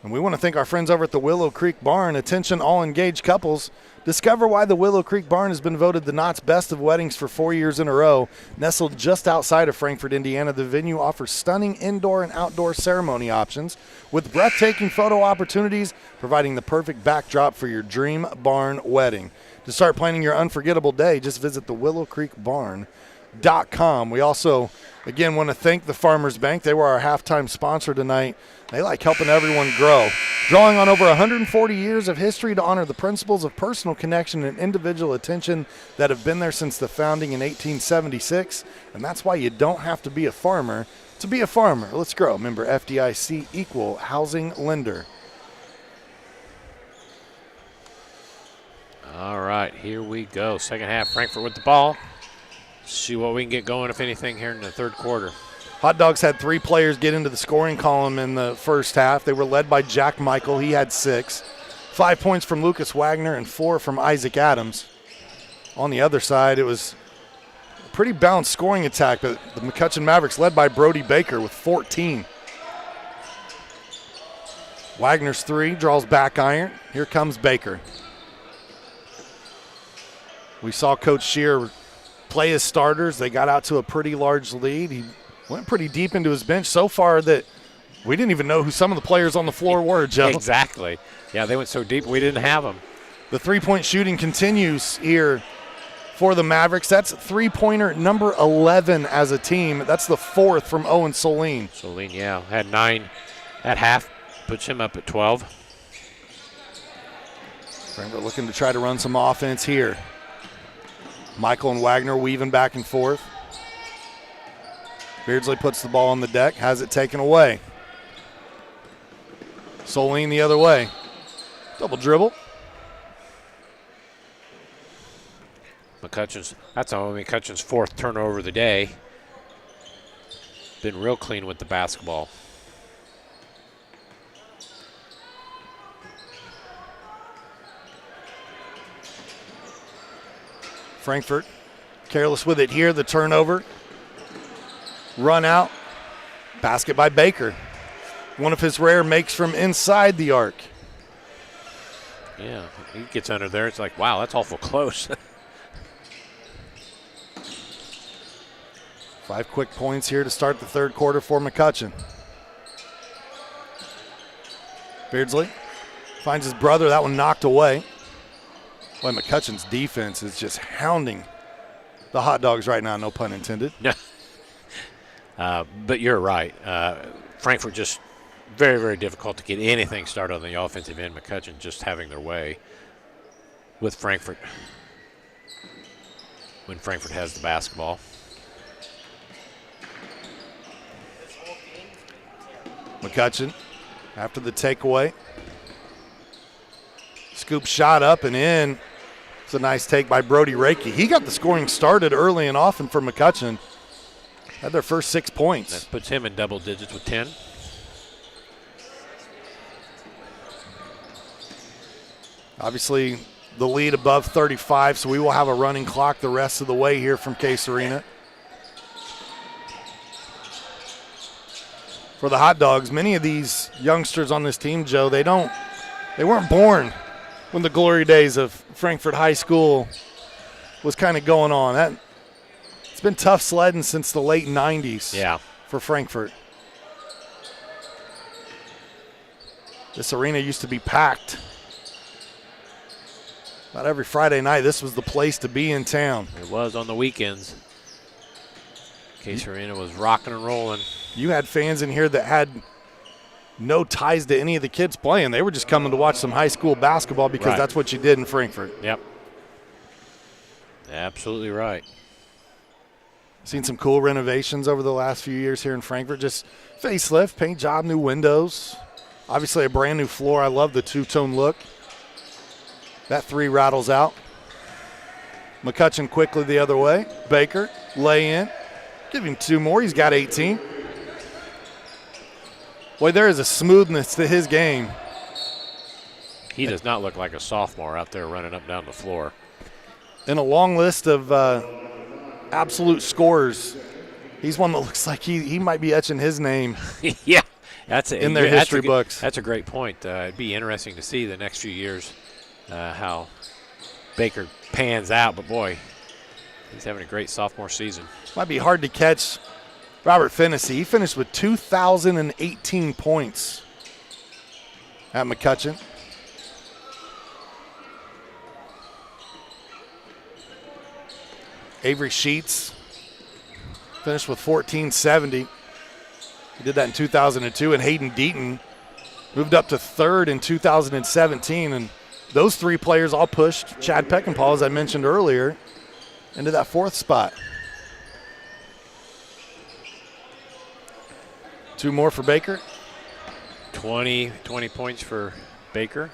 S2: And we want to thank our friends over at the Willow Creek Barn. Attention, all engaged couples. Discover why the Willow Creek Barn has been voted the Knott's Best of Weddings for 4 years in a row. Nestled just outside of Frankfort, Indiana, the venue offers stunning indoor and outdoor ceremony options with breathtaking photo opportunities, providing the perfect backdrop for your dream barn wedding. To start planning your unforgettable day, just visit thewillowcreekbarn.com. We also, again, want to thank the Farmers Bank. They were our halftime sponsor tonight. They like helping everyone grow. Drawing on over 140 years of history to honor the principles of personal connection and individual attention that have been there since the founding in 1876. And that's why you don't have to be a farmer to be a farmer. Let's grow. Member FDIC, equal housing lender.
S1: All right, here we go. Second half, Frankfort with the ball. See what we can get going, if anything, here in the third quarter.
S2: Hot Dogs had 3 players get into the scoring column in the first half. They were led by Jack Michael. He had 6. 5 points from Lucas Wagner and 4 from Isaac Adams. On the other side, it was a pretty balanced scoring attack, but the McCutcheon Mavericks led by Brody Baker with 14. Wagner's 3 draws back iron. Here comes Baker. We saw Coach Scheer play his starters. They got out to a pretty large lead. He went pretty deep into his bench so far that we didn't even know who some of the players on the floor were, Joe.
S1: Exactly. Yeah, they went so deep we didn't have them.
S2: The three-point shooting continues here for the Mavericks. That's three-pointer number 11 as a team. That's the 4th from Owen Soline.
S1: Soline, yeah, had 9 at half. Puts him up at 12.
S2: Frankfort looking to try to run some offense here. Michael and Wagner weaving back and forth. Beardsley puts the ball on the deck, has it taken away. Soline the other way. Double dribble.
S1: That's only McCutcheon's 4th turnover of the day. Been real clean with the basketball.
S2: Frankfort careless with it here, the turnover. Run out. Basket by Baker. One of his rare makes from inside the arc.
S1: Yeah, he gets under there. It's like, wow, that's awful close.
S2: 5 quick points here to start the third quarter for McCutcheon. Beardsley finds his brother. That one knocked away. Boy, McCutcheon's defense is just hounding the Hot Dogs right now, no pun intended.
S1: But you're right. Frankfort just very, very difficult to get anything started on the offensive end. McCutcheon just having their way with Frankfort when Frankfort has the basketball.
S2: McCutcheon after the takeaway. Scoop shot up and in. It's a nice take by Brody Reiki. He got the scoring started early and often for McCutcheon. Had their first 6 points.
S1: That puts him in double digits with 10.
S2: Obviously, the lead above 35, so we will have a running clock the rest of the way here from Case Arena. For the Hot Dogs, many of these youngsters on this team, Joe, they weren't born when the glory days of Frankfort High School was kind of going on. It's been tough sledding since the late 90s for Frankfort. This arena used to be packed. About every Friday night, this was the place to be in town.
S1: It was on the weekends. Case Arena was rocking and rolling.
S2: You had fans in here that had no ties to any of the kids playing. They were just coming to watch some high school basketball because that's what you did in Frankfort.
S1: Yep. Absolutely right.
S2: Seen some cool renovations over the last few years here in Frankfort. Just facelift, paint job, new windows. Obviously a brand new floor. I love the two-tone look. That 3 rattles out. McCutcheon quickly the other way. Baker, lay in. Give him 2 more. He's got 18. Boy, there is a smoothness to his game.
S1: He does not look like a sophomore out there running up and down the floor.
S2: In a long list of absolute scorers, he's one that looks like he might be etching his name
S1: yeah,
S2: in their history books.
S1: That's a great point. It'd be interesting to see the next few years how Baker pans out. But, boy, he's having a great sophomore season.
S2: Might be hard to catch Robert Fennessy. He finished with 2,018 points at McCutcheon. Avery Sheets finished with 1,470. He did that in 2002. And Hayden Deaton moved up to 3rd in 2017. And those 3 players all pushed Chad Peckinpah, as I mentioned earlier, into that 4th spot. 2 more for Baker.
S1: 20 points for Baker.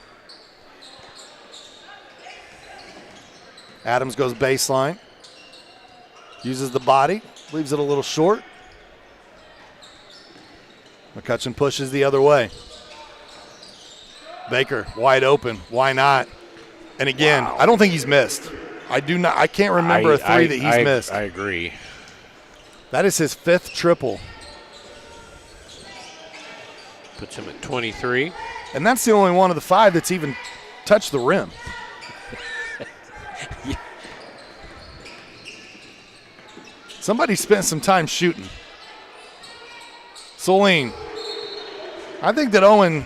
S2: Adams goes baseline. Uses the body. Leaves it a little short. McCutcheon pushes the other way. Baker wide open. Why not? And again, wow. I don't think he's missed. I can't remember a three that he's missed.
S1: I agree.
S2: That is his 5th triple.
S1: Puts him at 23.
S2: And that's the only one of the 5 that's even touched the rim.
S1: Yeah.
S2: Somebody spent some time shooting. Soline. I think that Owen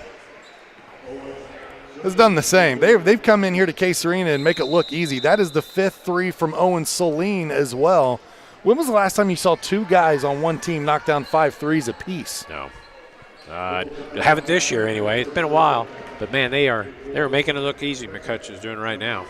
S2: has done the same. They've come in here to Case Arena and make it look easy. That is the 5th 3 from Owen Soline as well. When was the last time you saw 2 guys on one team knock down 5 threes apiece?
S1: No. Haven't this year anyway. It's been a while. But, man, they are making it look easy, McCutcheon's doing right now.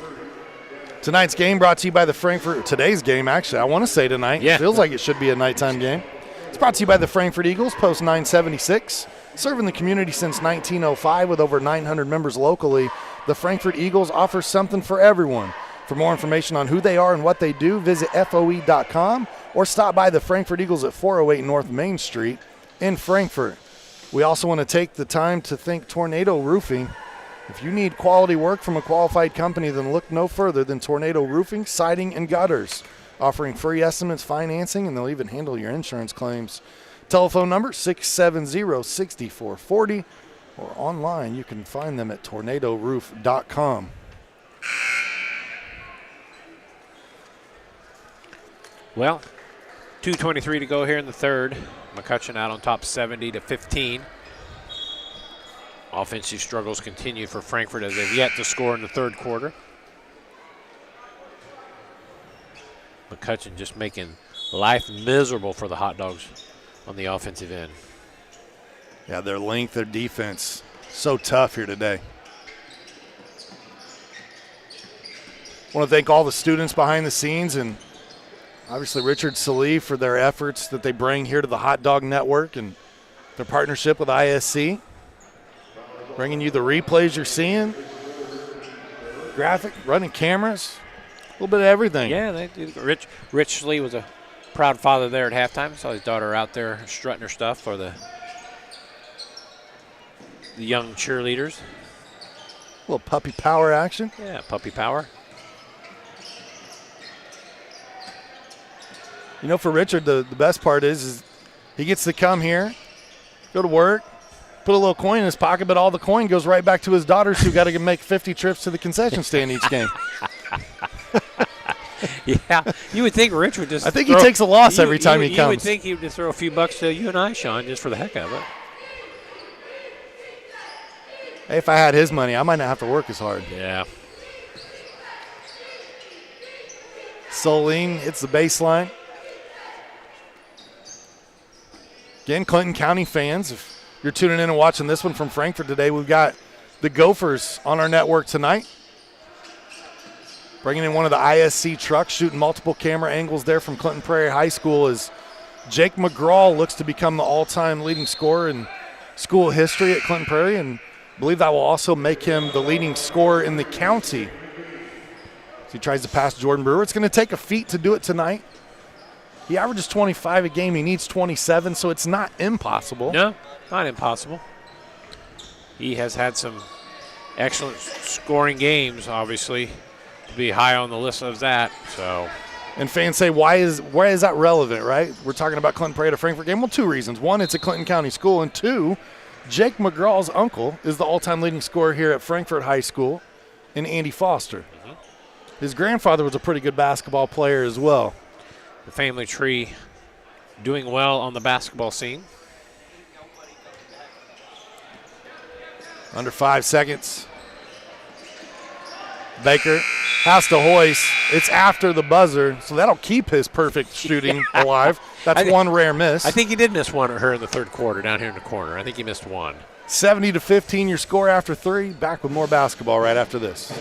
S2: Tonight's game brought to you by the Frankfort – today's game, actually. I want to say tonight.
S1: Yeah.
S2: Feels like it should be a nighttime game. It's brought to you by the Frankfort Eagles, Post 976. Serving the community since 1905 with over 900 members locally, the Frankfort Eagles offers something for everyone. For more information on who they are and what they do, visit FOE.com or stop by the Frankfort Eagles at 408 North Main Street in Frankfort. We also want to take the time to thank Tornado Roofing. If you need quality work from a qualified company, then look no further than Tornado Roofing, Siding, and Gutters, offering free estimates, financing, and they'll even handle your insurance claims. Telephone number 670-6440, or online you can find them at tornadoroof.com.
S1: Well, 2:23 to go here in the third. McCutcheon out on top 70-15. Offensive struggles continue for Frankfort as they've yet to score in the third quarter. McCutcheon just making life miserable for the Hot Dogs on the offensive end.
S2: Yeah, their length, their defense, so tough here today. I want to thank all the students behind the scenes and obviously Richard Salih for their efforts that they bring here to the Hot Dog Network and their partnership with ISC. Bringing you the replays you're seeing, graphic, running cameras, a little bit of everything.
S1: Yeah, Rich Salih was a proud father there at halftime. Saw his daughter out there strutting her stuff for the young cheerleaders.
S2: A little puppy power action.
S1: Yeah, puppy power.
S2: You know, for Richard, the best part is he gets to come here, go to work, put a little coin in his pocket, but all the coin goes right back to his daughters who got to make 50 trips to the concession stand each game.
S1: Yeah, you would think Rich would just
S2: I think he takes a loss every time he comes.
S1: You would think he would just throw a few bucks to you and I, Sean, just for the heck of it.
S2: Hey, if I had his money, I might not have to work as hard.
S1: Yeah.
S2: Soline hits the baseline. Again, Clinton County fans, if you're tuning in and watching this one from Frankfort today, we've got the Gophers on our network tonight. Bringing in one of the ISC trucks, shooting multiple camera angles there from Clinton Prairie High School as Jake McGraw looks to become the all-time leading scorer in school history at Clinton Prairie, and I believe that will also make him the leading scorer in the county. So he tries to pass Jordan Brewer. It's going to take a feat to do it tonight. He averages 25 a game. He needs 27, so it's not impossible.
S1: No, not impossible. He has had some excellent scoring games, obviously, to be high on the list of that. So,
S2: and fans say, why is that relevant, right? We're talking about Clinton Prairie to Frankfort game. Well, 2 reasons. 1, it's a Clinton County school, and 2, Jake McGraw's uncle is the all-time leading scorer here at Frankfort High School in Andy Foster. Mm-hmm. His grandfather was a pretty good basketball player as well.
S1: The family tree doing well on the basketball scene.
S2: Under 5 seconds. Baker has to hoist. It's after the buzzer, so that'll keep his perfect shooting alive. That's one rare miss.
S1: I think he did miss one at her in the third quarter down here in the corner. I think he missed one.
S2: 70-15 your score after 3. Back with more basketball right after this.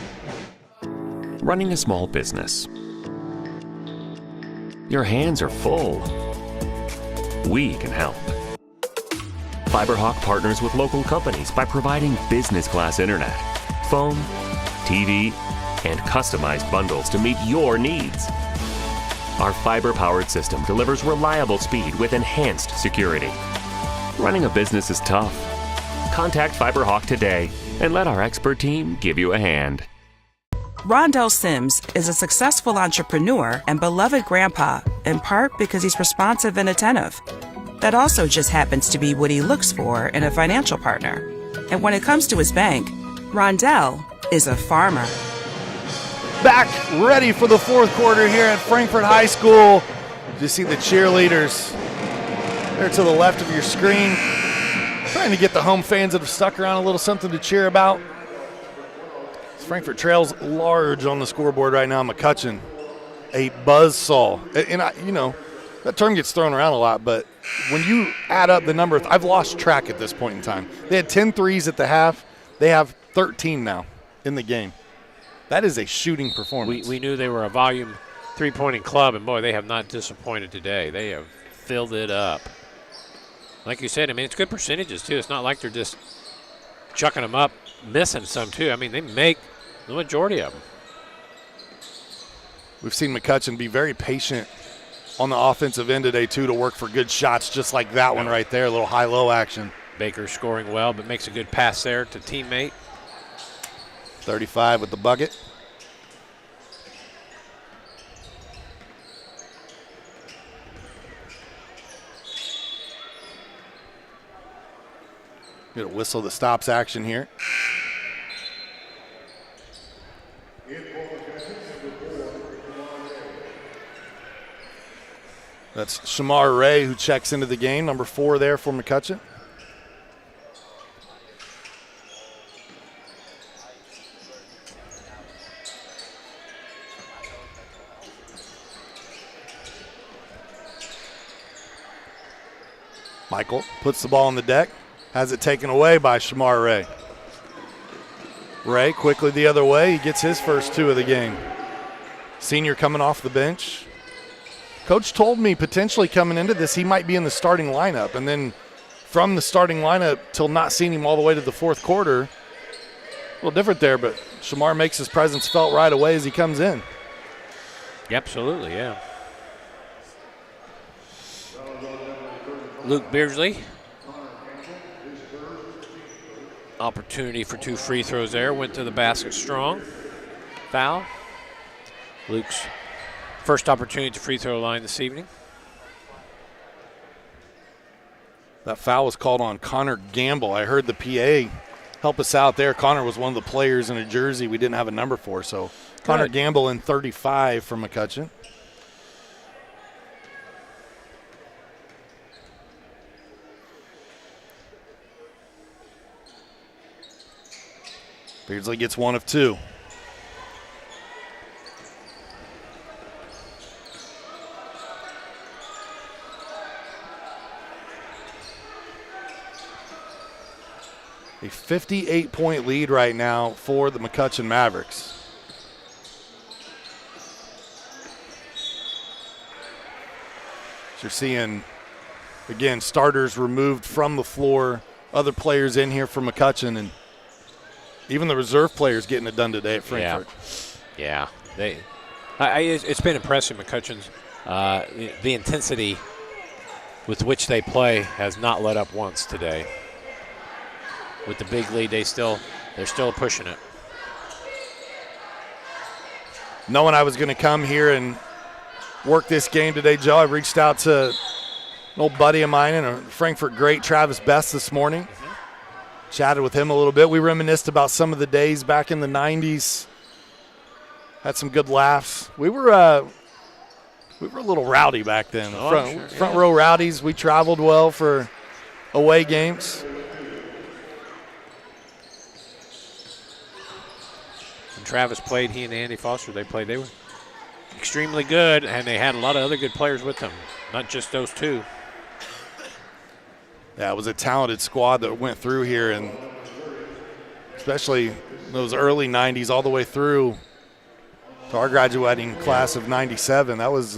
S14: Running a small business. Your hands are full. We can help. FiberHawk partners with local companies by providing business-class internet, phone, TV, and customized bundles to meet your needs. Our fiber-powered system delivers reliable speed with enhanced security. Running a business is tough. Contact FiberHawk today and let our expert team give you a hand.
S8: Rondell Sims is a successful entrepreneur and beloved grandpa, in part because he's responsive and attentive. That also just happens to be what he looks for in a financial partner. And when it comes to his bank, Rondell is a farmer.
S2: Back ready for the fourth quarter here at Frankfort High School. You see the cheerleaders there to the left of your screen, trying to get the home fans that have stuck around a little something to cheer about. Frankfort trails large on the scoreboard right now. McCutcheon, a buzzsaw. And that term gets thrown around a lot, but when you add up the number of, I've lost track at this point in time. They had 10 threes at the half. They have 13 now in the game. That is a shooting performance.
S1: We knew they were a volume three-pointing club, and boy, they have not disappointed today. They have filled it up. Like you said, I mean, it's good percentages, too. It's not like they're just chucking them up, missing some, too. I mean, they make the majority of them.
S2: We've seen McCutcheon be very patient on the offensive end today, too, to work for good shots just like that one right there, a little high-low action.
S1: Baker scoring well, but makes a good pass there to teammate.
S2: 35 with the bucket. Get a whistle that stops action here. That's Shamar Ray who checks into the game, number 4 there for McCutcheon. Michael puts the ball on the deck, has it taken away by Shamar Ray. Ray quickly the other way, he gets his first 2 of the game. Senior coming off the bench. Coach told me potentially coming into this he might be in the starting lineup, and then from the starting lineup till not seeing him all the way to the fourth quarter, a little different there, but Shamar makes his presence felt right away as he comes in.
S1: Absolutely, yeah. Luke Beardsley. Opportunity for 2 free throws there. Went to the basket strong. Foul. Luke's first opportunity to free throw line this evening.
S2: That foul was called on Connor Gamble. I heard the PA help us out there. Connor was one of the players in a jersey we didn't have a number for. So Connor Gamble in 35 for McCutcheon. Beardsley gets 1 of 2. A 58-point lead right now for the McCutcheon Mavericks. So you're seeing, again, starters removed from the floor, other players in here for McCutcheon, and even the reserve players getting it done today at Frankfort.
S1: Yeah. It's been impressive, McCutcheon's. The intensity with which they play has not let up once today. With the big lead, they're still pushing it.
S2: Knowing I was going to come here and work this game today, Joe, I reached out to an old buddy of mine and a Frankfort great, Travis Best, this morning. Chatted with him a little bit. We reminisced about some of the days back in the 90s. Had some good laughs. We were a little rowdy back then. Front row rowdies. We traveled well for away games.
S1: When Travis played, he and Andy Foster, they were extremely good, and they had a lot of other good players with them, not just those 2.
S2: Yeah, it was a talented squad that went through here, and especially those early 90s all the way through to our graduating class of 97. That was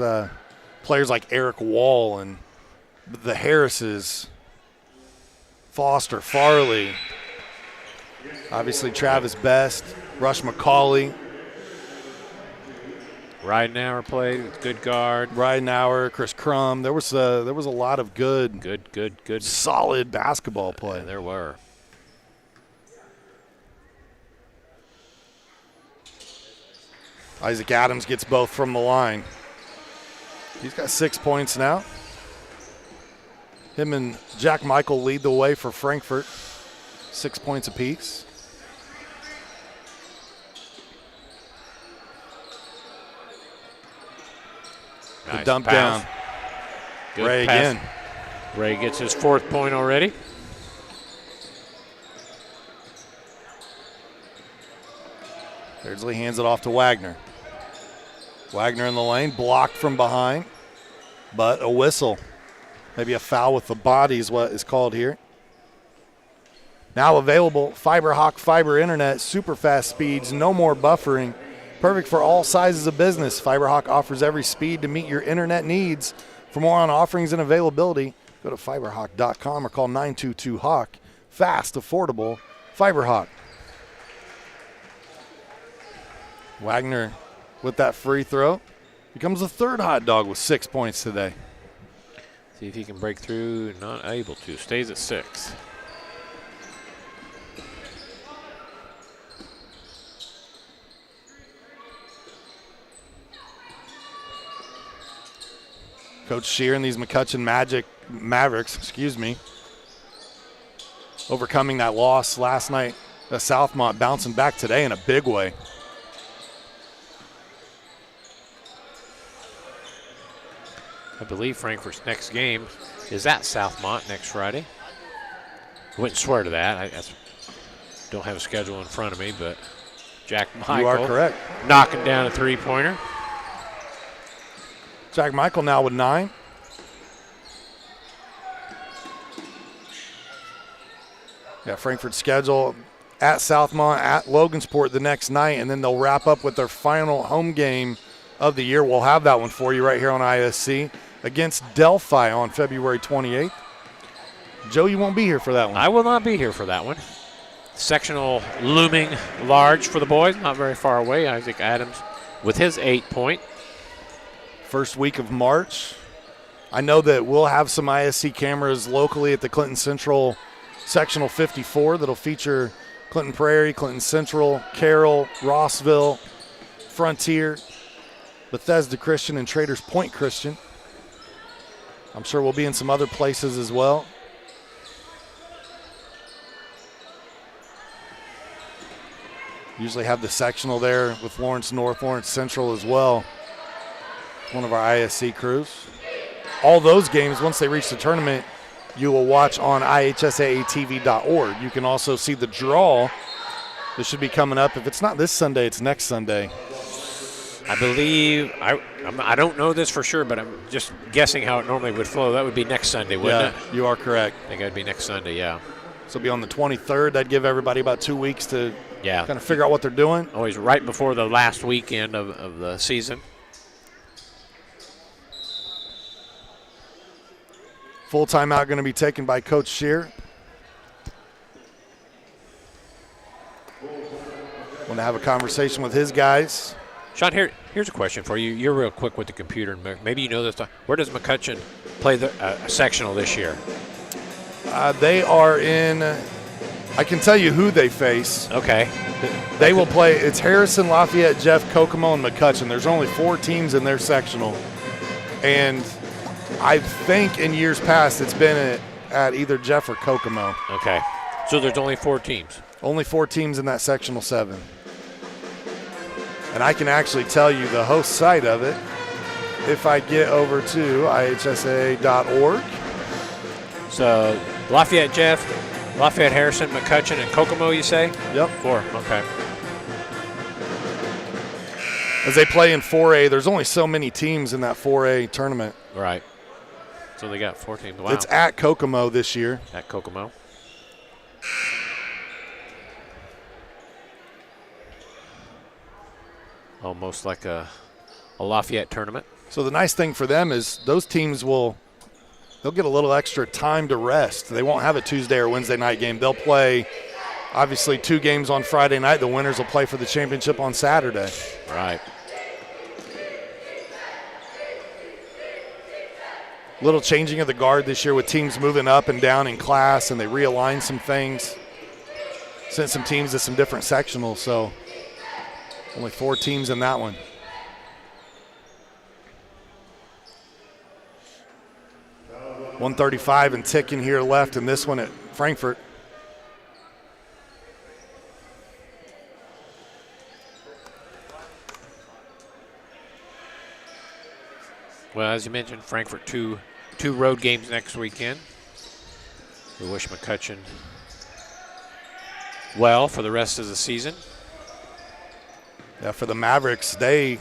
S2: players like Eric Wall and the Harrises, Foster, Farley, obviously Travis Best, Rush McCauley,
S1: Ridenauer played with good guard.
S2: Ridenauer, Chris Crum. There was a lot of good, solid basketball play.
S1: Yeah, there were.
S2: Isaac Adams gets both from the line. He's got 6 points now. Him and Jack Michael lead the way for Frankfort. 6 points apiece.
S1: Nice
S2: the dump
S1: pass.
S2: down.
S1: Good
S2: Ray
S1: pass.
S2: again.
S1: Ray gets his 4th point already.
S2: Beardsley hands it off to Wagner. Wagner in the lane, blocked from behind, but a whistle. Maybe a foul with the body is what is called here. Now available, FiberHawk Fiber Internet, super fast speeds, no more buffering. Perfect for all sizes of business. FiberHawk offers every speed to meet your internet needs. For more on offerings and availability, go to fiberhawk.com or call 922-HAWK. Fast, affordable, FiberHawk. Wagner with that free throw becomes the 3rd hot dog with 6 points today.
S1: See if he can break through. Not able to. Stays at 6.
S2: Coach Shear and these McCutcheon Mavericks, overcoming that loss last night at Southmont, bouncing back today in a big way.
S1: I believe Frankfort's next game is at Southmont next Friday. Wouldn't swear to that. I don't have a schedule in front of me, but Jack Michael.
S2: You are correct.
S1: Knocking down a 3-pointer.
S2: Jack Michael now with 9. Yeah, Frankfurt's schedule at Southmont, at Logansport the next night, and then they'll wrap up with their final home game of the year. We'll have that one for you right here on ISC against Delphi on February 28th. Joe, you won't be here for that one.
S1: I will not be here for that one. Sectional looming large for the boys, not very far away. Isaac Adams with his 8-point.
S2: First week of March. I know that we'll have some ISC cameras locally at the Clinton Central Sectional 54 that'll feature Clinton Prairie, Clinton Central, Carroll, Rossville, Frontier, Bethesda Christian, and Traders Point Christian. I'm sure we'll be in some other places as well. Usually have the sectional there with Lawrence North, Lawrence Central as well. One of our ISC crews. All those games, once they reach the tournament, you will watch on IHSAATV.org. You can also see the draw that should be coming up. If it's not this Sunday, it's next Sunday.
S1: I believe, I don't know this for sure, but I'm just guessing how it normally would flow. That would be next Sunday, wouldn't it?
S2: You are correct.
S1: I think it would be next Sunday, yeah.
S2: So it'll be on the 23rd. That'd give everybody about 2 weeks to kind of figure out what they're doing.
S1: Always right before the last weekend of the season.
S2: Full timeout going to be taken by Coach Shear. Want to have a conversation with his guys.
S1: Sean, here's a question for you. You're real quick with the computer. Maybe you know this. Where does McCutcheon play the sectional this year?
S2: They are in, I can tell you who they face.
S1: Okay.
S2: They will play, it's Harrison, Lafayette, Jeff, Kokomo, and McCutcheon. There's only 4 teams in their sectional. And I think in years past it's been at either Jeff or Kokomo.
S1: Okay. So there's only 4 teams.
S2: Only 4 teams in that sectional 7. And I can actually tell you the host site of it if I get over to IHSAA.org.
S1: So Lafayette Jeff, Lafayette Harrison, McCutcheon, and Kokomo, you say?
S2: Yep.
S1: 4, okay.
S2: As they play in 4A, there's only so many teams in that 4A tournament.
S1: Right. So they got 4 teams. Wow.
S2: It's at Kokomo this year.
S1: At Kokomo. Almost like a Lafayette tournament.
S2: So the nice thing for them is those teams they'll get a little extra time to rest. They won't have a Tuesday or Wednesday night game. They'll play, obviously, 2 games on Friday night. The winners will play for the championship on Saturday.
S1: Right.
S2: Little changing of the guard this year with teams moving up and down in class, and they realigned some things. Sent some teams to some different sectionals, so only 4 teams in that one. .135 and ticking here left in this one at Frankfort.
S1: Well, as you mentioned, Frankfort two road games next weekend. We wish McCutcheon well for the rest of the season.
S2: Yeah, for the Mavericks, they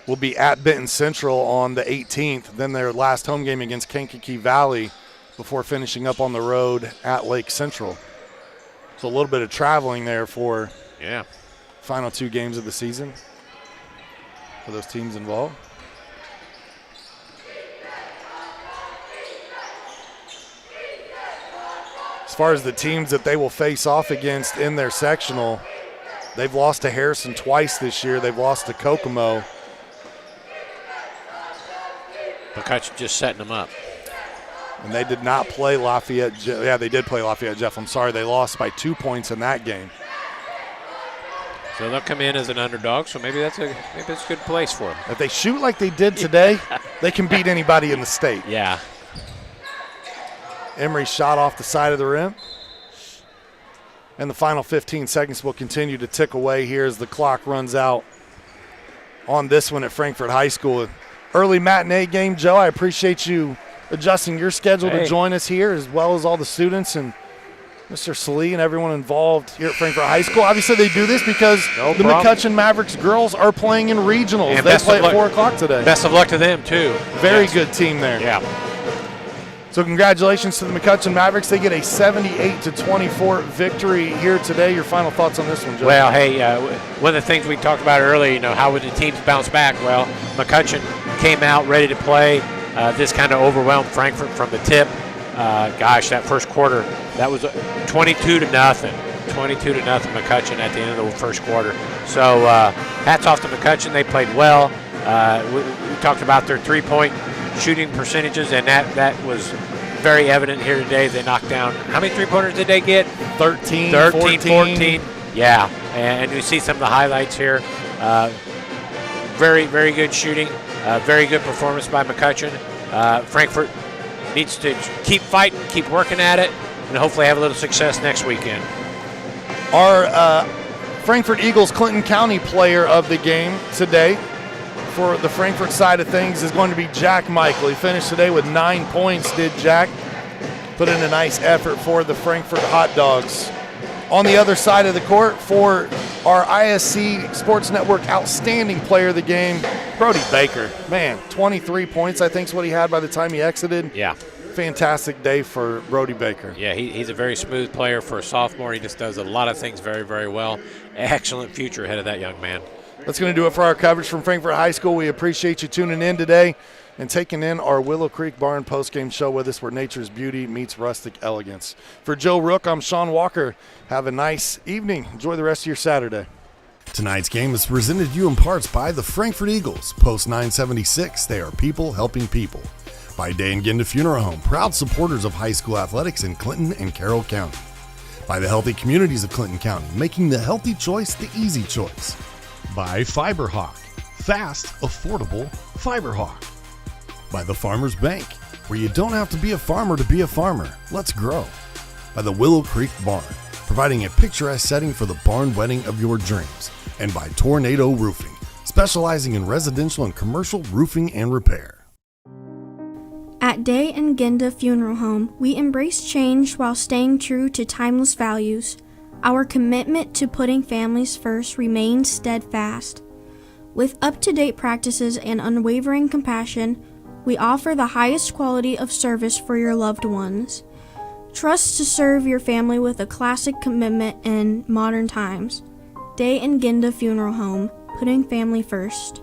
S2: will be at Benton Central on the 18th, then their last home game against Kankakee Valley before finishing up on the road at Lake Central. So a little bit of traveling there for final 2 games of the season for those teams involved. As far as the teams that they will face off against in their sectional, they've lost to Harrison twice this year. They've lost to Kokomo.
S1: McCutcheon just setting them up.
S2: And they did not play Lafayette. Yeah, they did play Lafayette, Jeff. I'm sorry. They lost by 2 points in that game.
S1: So they'll come in as an underdog, so maybe that's a good place for them.
S2: If they shoot like they did today, they can beat anybody in the state.
S1: Yeah.
S2: Emery shot off the side of the rim. And the final 15 seconds will continue to tick away here as the clock runs out on this one at Frankfort High School. Early matinee game, Joe. I appreciate you adjusting your schedule to join us here, as well as all the students and Mr. Salee and everyone involved here at Frankfort High School. Obviously, they do this because the McCutcheon Mavericks girls are playing in regionals.
S1: And
S2: they play at 4 o'clock today.
S1: Best of luck to them, too.
S2: Very good team there.
S1: Yeah.
S2: So congratulations to the McCutcheon Mavericks. They get a 78-24 victory here today. Your final thoughts on this one, Joe?
S1: Well, hey, one of the things we talked about earlier, how would the teams bounce back? Well, McCutcheon came out ready to play. This kind of overwhelmed Frankfort from the tip. That first quarter, that was 22-0. 22-0 McCutcheon at the end of the first quarter. So hats off to McCutcheon. They played well. We talked about their three-point shooting percentages, and that was very evident here today. They knocked down, how many three-pointers did they get?
S2: 13,
S1: 14. Yeah, and you see some of the highlights here. Very, very good shooting. Very good performance by McCutcheon. Frankfort needs to keep fighting, keep working at it, and hopefully have a little success next weekend.
S2: Our Frankfort Eagles Clinton County player of the game today for the Frankfort side of things is going to be Jack Michael. He finished today with 9 points, did Jack. Put in a nice effort for the Frankfort Hot Dogs. On the other side of the court for our ISC Sports Network outstanding player of the game, Brody Baker. Man, 23 points I think is what he had by the time he exited.
S1: Yeah.
S2: Fantastic day for Brody Baker.
S1: Yeah, he's a very smooth player for a sophomore. He just does a lot of things very, very well. Excellent future ahead of that young man.
S2: That's going to do it for our coverage from Frankfort High School. We appreciate you tuning in today and taking in our Willow Creek Barn postgame show with us, where nature's beauty meets rustic elegance. For Joe Rook, I'm Sean Walker. Have a nice evening. Enjoy the rest of your Saturday.
S10: Tonight's game is presented to you in parts by the Frankfort Eagles. Post 976, they are people helping people. By Day and Ginda Funeral Home, proud supporters of high school athletics in Clinton and Carroll County. By the healthy communities of Clinton County, making the healthy choice the easy choice.
S5: By Fiberhawk, fast, affordable Fiberhawk.
S10: By the Farmers Bank, where you don't have to be a farmer to be a farmer. Let's grow. By the Willow Creek Barn, providing a picturesque setting for the barn wedding of your dreams. And by Tornado Roofing, specializing in residential and commercial roofing and repair.
S15: At Day and Ginda Funeral Home, we embrace change while staying true to timeless values. Our commitment to putting families first remains steadfast. With up-to-date practices and unwavering compassion, we offer the highest quality of service for your loved ones. Trust to serve your family with a classic commitment in modern times. Day and Ginda Funeral Home, putting family first.